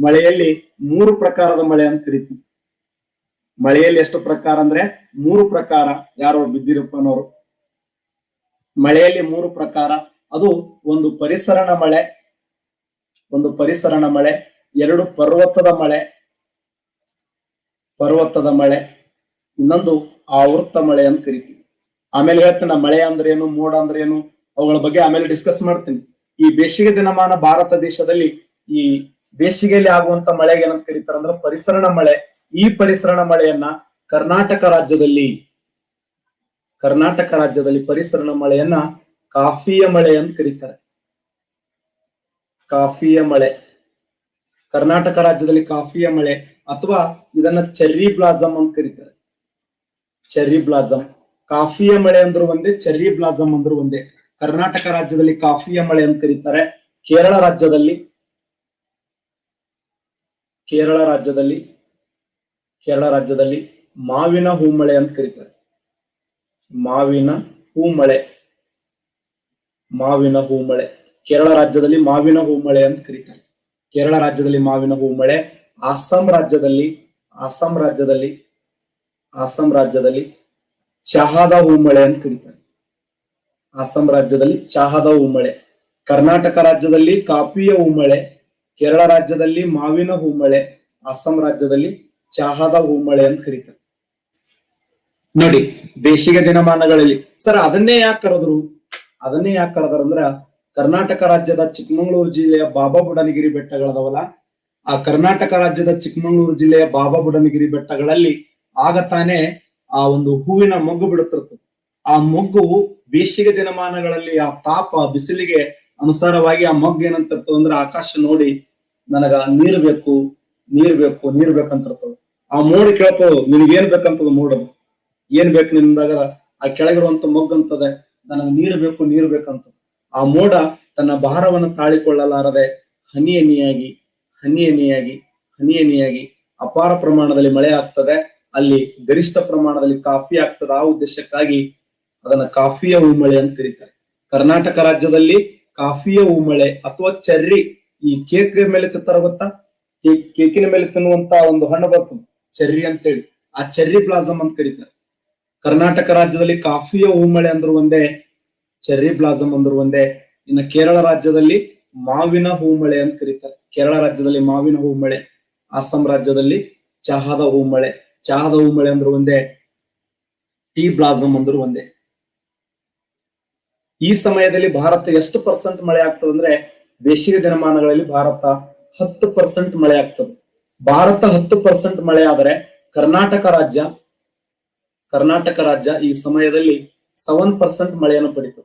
ಮಳೆಯಲ್ಲಿ 3 ಪ್ರಕಾರದ ಮಳೆ ಅಂತ ಕರಿತೀವಿ. ಮಳೆಯಲ್ಲಿ ಎಷ್ಟು ಪ್ರಕಾರ ಅಂದ್ರೆ 3 ಪ್ರಕಾರ. ಯಾರೋ ಬಿದ್ದಿರಪ್ಪನವರು. ಮಳೆಯಲ್ಲಿ 3 ಪ್ರಕಾರ. ಅದು ಒಂದು ಪರಿಸರಣ ಮಳೆ, 2 ಪರ್ವತದ ಮಳೆ, ಪರ್ವತದ ಮಳೆ, ಇನ್ನೊಂದು ಆವೃತ್ತ ಮಳೆ ಅಂತ ಕರಿತೀವಿ. ಆಮೇಲೆ ಹೇಳ್ತೀನಿ ಮಳೆ ಅಂದ್ರೆ ಏನು, ಮೋಡ ಅಂದ್ರೆ ಏನು, ಅವುಗಳ ಬಗ್ಗೆ ಆಮೇಲೆ ಡಿಸ್ಕಸ್ ಮಾಡ್ತೀನಿ. ಈ ಬೇಸಿಗೆ ದಿನಮಾನ ಭಾರತ ದೇಶದಲ್ಲಿ ಈ ಬೇಸಿಗೆಯಲ್ಲಿ ಆಗುವಂತ ಮಳೆಗೆ ಏನಂತ ಕರೀತಾರ ಅಂದ್ರೆ ಪರಿಸರಣ ಮಳೆ. ಈ ಪರಿಸರಣ ಮಳೆಯನ್ನ ಕರ್ನಾಟಕ ರಾಜ್ಯದಲ್ಲಿ ಪರಿಸರಣ ಮಳೆಯನ್ನ ಕಾಫಿಯ ಮಳೆ ಅಂತ ಕರೀತಾರೆ. ಕಾಫಿಯ ಮಳೆ, ಕರ್ನಾಟಕ ರಾಜ್ಯದಲ್ಲಿ ಕಾಫಿಯ ಮಳೆ, ಅಥವಾ ಇದನ್ನ ಚೆರ್ರಿ ಬ್ಲಾಸಮ್ ಅಂತ ಕರೀತಾರೆ. ಚೆರ್ರಿ ಬ್ಲಾಸಮ್, ಕಾಫಿಯ ಮಳೆ ಅಂದ್ರು ಒಂದೇ, ಚೆರ್ರಿ ಬ್ಲಾಸಮ್ ಅಂದ್ರು ಒಂದೇ. ಕರ್ನಾಟಕ ರಾಜ್ಯದಲ್ಲಿ ಕಾಫಿಯ ಮಳೆ ಅಂತ ಕರೀತಾರೆ. ಕೇರಳ ರಾಜ್ಯದಲ್ಲಿ ಮಾವಿನ ಹೂಮಳೆ ಅಂತ ಕರೀತಾರೆ. ಮಾವಿನ ಹೂಮಳೆ, ಕೇರಳ ರಾಜ್ಯದಲ್ಲಿ ಮಾವಿನ ಹೂಮಳೆ ಅಂತ ಕರೀತಾರೆ. ಕೇರಳ ರಾಜ್ಯದಲ್ಲಿ ಮಾವಿನ ಹೂಮಳೆ. ಆಸಾಂ ರಾಜ್ಯದಲ್ಲಿ ಚಹಾದ ಹೂಮಳೆ ಅಂತ ಕರೀತಾರೆ. ಆಸಾಂ ರಾಜ್ಯದಲ್ಲಿ ಚಹಾದ ಹೂಮಳೆ. ಕರ್ನಾಟಕ ರಾಜ್ಯದಲ್ಲಿ ಕಾಫಿಯ ಹೂಮಳೆ, ಕೇರಳ ರಾಜ್ಯದಲ್ಲಿ ಮಾವಿನ ಹೂಮಳೆ, ಅಸ್ಸಾಂ ರಾಜ್ಯದಲ್ಲಿ ಚಹಾದ ಹೂಮಳೆ ಅಂತ ಕರೀತಾರೆ. ನೋಡಿ, ಬೇಸಿಗೆ ದಿನಮಾನಗಳಲ್ಲಿ ಸರ್ ಅದನ್ನೇ ಯಾಕೆ ಕರೆದ್ರಂದ್ರ ಕರ್ನಾಟಕ ರಾಜ್ಯದ ಚಿಕ್ಕಮಗಳೂರು ಜಿಲ್ಲೆಯ ಬಾಬಾ ಬುಡನಗಿರಿ ಬೆಟ್ಟಗಳದವಲ್ಲ, ಆ ಕರ್ನಾಟಕ ರಾಜ್ಯದ ಚಿಕ್ಕಮಗಳೂರು ಜಿಲ್ಲೆಯ ಬಾಬಾ ಬುಡನಗಿರಿ ಬೆಟ್ಟಗಳಲ್ಲಿ ಆಗ ತಾನೇ ಆ ಒಂದು ಹೂವಿನ ಮೊಗ್ಗು ಬಿಡುತ್ತಿರ್ತದೆ. ಆ ಮೊಗ್ಗು ಬೇಸಿಗೆ ದಿನಮಾನಗಳಲ್ಲಿ ಆ ತಾಪ ಬಿಸಿಲಿಗೆ ಅನುಸಾರವಾಗಿ ಆ ಮೊಗ್ಗು ಏನಂತಿರ್ತದೆ ಅಂದ್ರೆ ಆಕಾಶ ನೋಡಿ ನನಗ ನೀರ್ ಬೇಕಂತಿರ್ತದೆ. ಆ ಮೋಡಿ ಕೇಳ್ತದ, ನಿನಗೇನ್ ಬೇಕಂತದ ಮೋಡದು, ಏನ್ ಬೇಕು ನಿಂದಾಗ ಆ ಕೆಳಗಿರುವಂತ ಮೊಗ್ಗಂತದೆ ನನಗೆ ನೀರು ಬೇಕಂತ. ಆ ಮೋಡ ತನ್ನ ಭಾರವನ್ನು ತಾಳಿಕೊಳ್ಳಲಾರದೆ ಹನಿ ಹನಿಯಾಗಿ ಅಪಾರ ಪ್ರಮಾಣದಲ್ಲಿ ಮಳೆ ಆಗ್ತದೆ. ಅಲ್ಲಿ ಗರಿಷ್ಠ ಪ್ರಮಾಣದಲ್ಲಿ ಕಾಫಿ ಆಗ್ತದೆ. ಆ ಉದ್ದೇಶಕ್ಕಾಗಿ ಅದನ್ನ ಕಾಫಿಯ ಹೂಮಳೆ ಅಂತ ಕರೀತಾರೆ. ಕರ್ನಾಟಕ ರಾಜ್ಯದಲ್ಲಿ ಕಾಫಿಯ ಹೂಮಳೆ ಅಥವಾ ಚೆರ್ರಿ, ಈ ಕೇಕ್ ಮೇಲೆ ತಿಂತಾರ ಗೊತ್ತಾ, ಕೇಕಿನ ಮೇಲೆ ತಿನ್ನುವಂತ ಒಂದು ಹಣ್ಣು ಬರ್ತದೆ ಚೆರ್ರಿ ಅಂತೇಳಿ, ಆ ಚೆರ್ರಿ ಬ್ಲಾಸಮ್ ಅಂತ ಕರೀತಾರೆ. ಕರ್ನಾಟಕ ರಾಜ್ಯದಲ್ಲಿ ಕಾಫಿಯ ಹೂಮಳೆ ಅಂದ್ರು ಒಂದೇ, ಚೆರ್ರಿ ಬ್ಲಾಸಮ್ ಅಂದ್ರು ಒಂದೇ. ಇನ್ನು ಕೇರಳ ರಾಜ್ಯದಲ್ಲಿ ಮಾವಿನ ಹೂಮಳೆ ಅಂತ ಕರೀತಾರೆ. ಕೇರಳ ರಾಜ್ಯದಲ್ಲಿ ಮಾವಿನ ಹೂಮಳೆ, ಅಸ್ಸಾಂ ರಾಜ್ಯದಲ್ಲಿ ಚಹಾದ ಹೂಮಳೆ ಅಂದ್ರು ಒಂದೇ, ಟೀ ಬ್ಲಾಸಮ್ ಅಂದ್ರು ಒಂದೇ. ಈ ಸಮಯದಲ್ಲಿ ಭಾರತ ಎಷ್ಟು % ಮಳೆ ಆಗ್ತದೆ ಅಂದ್ರೆ ಬೇಸಿಗೆ ದಿನಮಾನಗಳಲ್ಲಿ ಭಾರತ 10% ಮಳೆ ಆಗ್ತದೆ. ಭಾರತ 10% ಮಳೆ ಆದರೆ ಕರ್ನಾಟಕ ರಾಜ್ಯ ಈ ಸಮಯದಲ್ಲಿ 7% ಮಳೆಯನ್ನು ಪಡಿತು.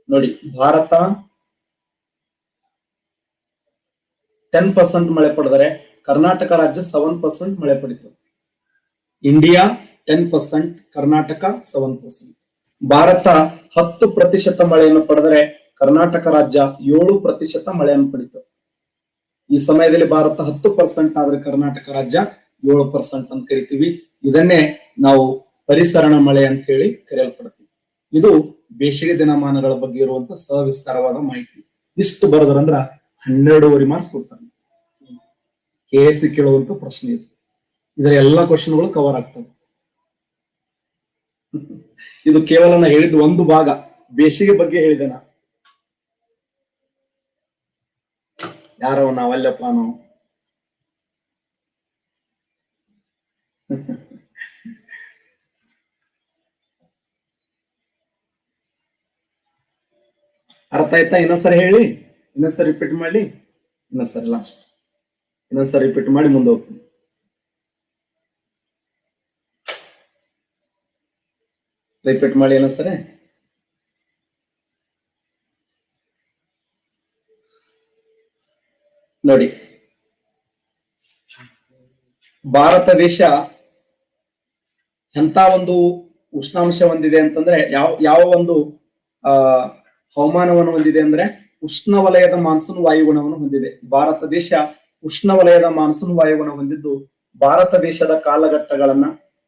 ನೋಡಿ, ಭಾರತ 10% ಮಳೆ ಪಡೆದರೆ ಕರ್ನಾಟಕ ರಾಜ್ಯ 7% ಮಳೆ ಪಡಿತು. ಇಂಡಿಯಾ 10%, ಕರ್ನಾಟಕ 7%. ಭಾರತ 10% ಮಳೆಯನ್ನು ಪಡೆದರೆ ಕರ್ನಾಟಕ ರಾಜ್ಯ 7% ಮಳೆಯನ್ನು ಪಡಿತು. ಈ ಸಮಯದಲ್ಲಿ ಭಾರತ 10% ಆದ್ರೆ ಕರ್ನಾಟಕ ರಾಜ್ಯ 7% ಅಂತ ಕರಿತೀವಿ. ಇದನ್ನೇ ನಾವು ಪರಿಸರಣ ಮಳೆ ಅಂತ ಹೇಳಿ ಕರೆಯಲ್ಪಡ್ತೀವಿ. ಇದು ಬೇಸಿಗೆ ದಿನಮಾನಗಳ ಬಗ್ಗೆ ಇರುವಂತ ಸವಿಸ್ತಾರವಾದ ಮಾಹಿತಿ. ಇಷ್ಟು ಬರೆದ್ರಂದ್ರ 12.5 ಮಾರ್ಕ್ಸ್ ಕೊಡ್ತಾರೆ. KSC ಕೇಳುವಂತ ಪ್ರಶ್ನೆ ಇದು. ಇದರ ಎಲ್ಲಾ ಕ್ವಶನ್ಗಳು ಕವರ್ ಆಗ್ತವೆ. ಇದು ಕೇವಲ ನಾ ಹೇಳಿದ ಒಂದು ಭಾಗ, ಬೇಸಿಗೆ ಬಗ್ಗೆ ಹೇಳಿದೆ ನಾ. ಯಾರವ ನಾವಲ್ಲಪ್ಪ ನಾವು. ಅರ್ಥ ಆಯ್ತಾ? ಇನ್ನೊಂದ್ಸರಿ ಹೇಳಿ, ಇನ್ನೊಂದ್ಸರಿ ರಿಪೀಟ್ ಮಾಡಿ, ಇನ್ನೊಂದ್ಸರಿ ಲಾಸ್ಟ್, ಇನ್ನೊಂದ್ಸರಿ ರಿಪೀಟ್ ಮಾಡಿ ಮುಂದೆ ಹೋಗ್ತೀನಿ. ರಿಪೀಟ್ ಮಾಡಿ ಇನ್ನೊಂದ್ಸರಿ. ನೋಡಿ, ಭಾರತ ದೇಶ ಎಂತ ಒಂದು ಉಷ್ಣಾಂಶ ಹೊಂದಿದೆ ಅಂತಂದ್ರೆ, ಯಾವ ಒಂದು ಹವಾಮಾನವನ್ನು ಹೊಂದಿದೆ ಅಂದ್ರೆ ಉಷ್ಣವಲಯದ ಮಾನ್ಸೂನ್ ವಾಯುಗುಣವನ್ನು ಹೊಂದಿದೆ. ಭಾರತ ದೇಶ ಉಷ್ಣವಲಯದ ಮಾನ್ಸೂನ್ ವಾಯುಗುಣ ಹೊಂದಿದ್ದು, ಭಾರತ ದೇಶದ ಕಾಲಘಟ್ಟಗಳನ್ನ,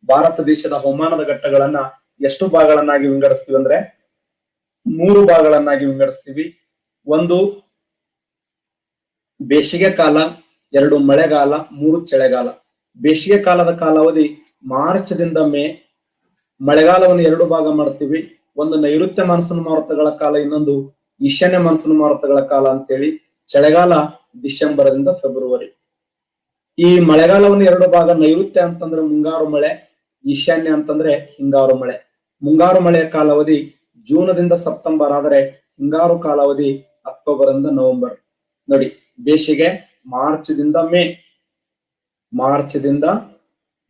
ಭಾರತ ದೇಶದ ಹವಾಮಾನದ ಘಟ್ಟಗಳನ್ನ ಎಷ್ಟು ಭಾಗಗಳನ್ನಾಗಿ ವಿಂಗಡಿಸ್ತೀವಿ ಅಂದ್ರೆ 3 ಭಾಗಗಳನ್ನಾಗಿ ವಿಂಗಡಿಸ್ತೀವಿ. ಒಂದು ಬೇಸಿಗೆ ಕಾಲ, 2 ಮಳೆಗಾಲ, 3 ಚಳಿಗಾಲ. ಬೇಸಿಗೆ ಕಾಲದ ಕಾಲಾವಧಿ ಮಾರ್ಚ್ ದಿಂದ ಮೇ. ಮಳೆಗಾಲವನ್ನು 2 ಭಾಗ ಮಾಡ್ತೀವಿ, ಒಂದು ನೈಋತ್ಯ ಮಾನ್ಸೂನ್ ಮಾರುತಗಳ ಕಾಲ, ಇನ್ನೊಂದು ಈಶಾನ್ಯ ಮಾನ್ಸೂನ್ ಮಾರುತಗಳ ಕಾಲ ಅಂತೇಳಿ. ಚಳಿಗಾಲ ಡಿಸೆಂಬರ್ ದಿಂದ ಫೆಬ್ರವರಿ. ಈ ಮಳೆಗಾಲವನ್ನು ಎರಡು ಭಾಗ, ನೈಋತ್ಯ ಅಂತಂದ್ರೆ ಮುಂಗಾರು ಮಳೆ, ಈಶಾನ್ಯ ಅಂತಂದ್ರೆ ಹಿಂಗಾರು ಮಳೆ. ಮುಂಗಾರು ಮಳೆಯ ಕಾಲಾವಧಿ ಜೂನ್ದಿಂದ ಸೆಪ್ಟೆಂಬರ್ ಆದರೆ ಹಿಂಗಾರು ಕಾಲಾವಧಿ ಅಕ್ಟೋಬರ್ ಇಂದ ನವೆಂಬರ್. ನೋಡಿ, ಬೇಸಿಗೆ ಮಾರ್ಚ್ ದಿಂದ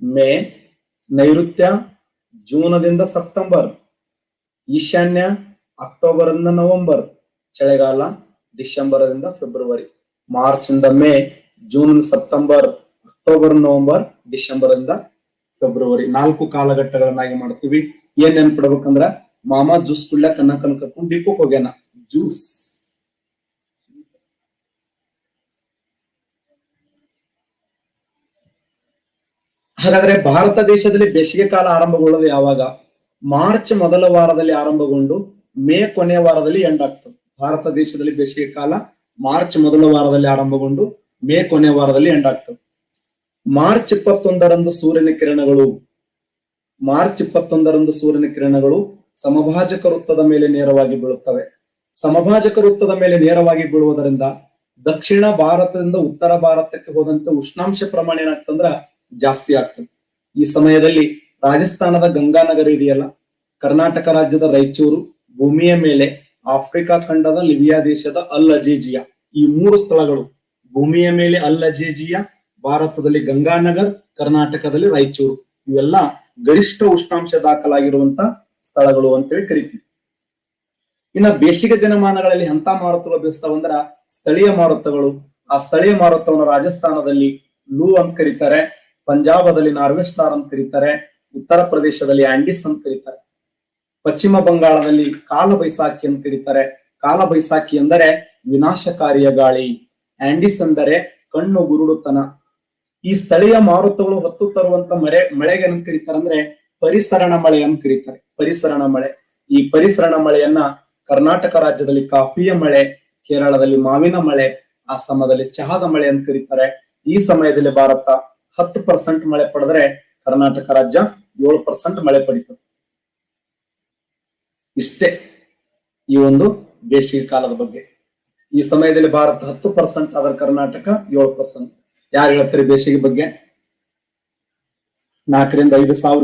ಮೇ, ನೈಋತ್ಯ ಜೂನ್ದಿಂದ ಸೆಪ್ಟೆಂಬರ್, ಈಶಾನ್ಯ ಅಕ್ಟೋಬರ್ ಇಂದ ನವೆಂಬರ್, ಚಳಿಗಾಲ ಡಿಸೆಂಬರ್ ದಿಂದ ಫೆಬ್ರವರಿ. ಮಾರ್ಚ್ ಇಂದ May, June September, October November, December ಇಂದ ಫೆಬ್ರವರಿ. 4 ಕಾಲಘಟ್ಟಗಳನ್ನಾಗಿ ಮಾಡ್ತೀವಿ. ಏನ್ ನೆನ್ಪಿಡ್ಬೇಕಂದ್ರ ಮಾಮ ಜ್ಯೂಸ್ ಕುಡ್ಲ ಕನ್ನ ಕರ್ಕೊಂಡು ಡಿಪೋಕ್ ಹೋಗ್ಯಾನ. ಜ್ಯೂಸ್ ಹಾಗಾದ್ರೆ ಭಾರತ ದೇಶದಲ್ಲಿ ಬೇಸಿಗೆ ಕಾಲ ಆರಂಭಗೊಳ್ಳೋದು ಯಾವಾಗ? ಮಾರ್ಚ್ ಮೊದಲ ವಾರದಲ್ಲಿ ಆರಂಭಗೊಂಡು ಮೇ ಕೊನೆಯ ವಾರದಲ್ಲಿ ಎಂಡ್ ಆಗ್ತದೆ. ಭಾರತ ದೇಶದಲ್ಲಿ ಬೇಸಿಗೆ ಕಾಲ ಮಾರ್ಚ್ ಮೊದಲ ವಾರದಲ್ಲಿ ಆರಂಭಗೊಂಡು ಮೇ ಕೊನೆಯ ವಾರದಲ್ಲಿ ಎಂಡ್ ಆಗ್ತದೆ. ಮಾರ್ಚ್ 21ರಂದು ಸೂರ್ಯನ ಕಿರಣಗಳು ಸಮಭಾಜಕ ವೃತ್ತದ ಮೇಲೆ ನೇರವಾಗಿ ಬೀಳುತ್ತವೆ. ಸಮಭಾಜಕ ವೃತ್ತದ ಮೇಲೆ ನೇರವಾಗಿ ಬೀಳುವುದರಿಂದ ದಕ್ಷಿಣ ಭಾರತದಿಂದ ಉತ್ತರ ಭಾರತಕ್ಕೆ ಹೋದಂತೆ ಉಷ್ಣಾಂಶ ಪ್ರಮಾಣ ಏನಾಗ್ತಂದ್ರ ಜಾಸ್ತಿ ಆಗ್ತದೆ. ಈ ಸಮಯದಲ್ಲಿ ರಾಜಸ್ಥಾನದ ಗಂಗಾನಗರ ಇದೆಯಲ್ಲ, ಕರ್ನಾಟಕ ರಾಜ್ಯದ ರಾಯಚೂರು, ಭೂಮಿಯ ಮೇಲೆ ಆಫ್ರಿಕಾ ಖಂಡದ ಲಿಬಿಯಾ ದೇಶದ ಅಲ್ ಅಜೇಜಿಯಾ, ಈ 3 ಸ್ಥಳಗಳು, ಭೂಮಿಯ ಮೇಲೆ ಅಲ್ ಅಜೇಜಿಯಾ, ಭಾರತದಲ್ಲಿ ಗಂಗಾನಗರ್, ಕರ್ನಾಟಕದಲ್ಲಿ ರಾಯಚೂರು, ಇವೆಲ್ಲ ಗರಿಷ್ಠ ಉಷ್ಣಾಂಶ ದಾಖಲಾಗಿರುವಂತ ಸ್ಥಳಗಳು ಅಂತೇಳಿ ಕರಿತೀವಿ. ಇನ್ನ ಬೇಸಿಗೆ ದಿನಮಾನಗಳಲ್ಲಿ ಎಂತ ಮಾರುತಗಳು ಬೀಸ್ತಾವಂದ್ರ ಸ್ಥಳೀಯ ಮಾರುತಗಳು. ಆ ಸ್ಥಳೀಯ ಮಾರುತವನ್ನು ರಾಜಸ್ಥಾನದಲ್ಲಿ ಲೂ ಅಂತ ಕರೀತಾರೆ, ಪಂಜಾಬದಲ್ಲಿ ನಾರ್ವೆಸ್ಟಾರ್ ಅಂತ ಕರೀತಾರೆ, ಉತ್ತರ ಪ್ರದೇಶದಲ್ಲಿ ಆಂಡಿಸ್ ಅಂತ ಕರೀತಾರೆ, ಪಶ್ಚಿಮ ಬಂಗಾಳದಲ್ಲಿ ಕಾಲ ಬೈಸಾಖಿ ಅಂತ ಕರೀತಾರೆ. ಕಾಲ ಬೈಸಾಖಿ ಎಂದರೆ ವಿನಾಶಕಾರಿಯ ಗಾಳಿ, ಆಂಡಿಸ್ ಅಂದರೆ ಕಣ್ಣು ಗುರುಡುತನ. ಈ ಸ್ಥಳೀಯ ಮಾರುತಗಳು ಹೊತ್ತು ತರುವಂತ ಮಳೆಗೆ ಏನ್ ಕರೀತಾರೆ ಅಂದ್ರೆ ಪರಿಸರಣ ಮಳೆ ಅಂತ ಕರೀತಾರೆ. ಪರಿಸರಣ ಮಳೆ. ಈ ಪರಿಸರಣ ಮಳೆಯನ್ನ ಕರ್ನಾಟಕ ರಾಜ್ಯದಲ್ಲಿ ಕಾಫಿಯ ಮಳೆ, ಕೇರಳದಲ್ಲಿ ಮಾವಿನ ಮಳೆ, ಅಸ್ಸಾಮದಲ್ಲಿ ಚಹಾದ ಮಳೆ ಅಂತ ಕರೀತಾರೆ. ಈ ಸಮಯದಲ್ಲಿ ಭಾರತ 10% ಮಳೆ ಪಡೆದ್ರೆ ಕರ್ನಾಟಕ ರಾಜ್ಯ 7% ಮಳೆ ಪಡೀತದೆ. ಇಷ್ಟೇ ಈ ಒಂದು ಬೇಸಿಗೆ ಕಾಲದ ಬಗ್ಗೆ. ಈ ಸಮಯದಲ್ಲಿ ಭಾರತ 10%, ಆದ್ರೆ ಕರ್ನಾಟಕ 7%. ಯಾರು ಹೇಳ್ತಾರೆ ಬೇಸಿಗೆ ಬಗ್ಗೆ? 4 ರಿಂದ 5 ಸಾವಿರ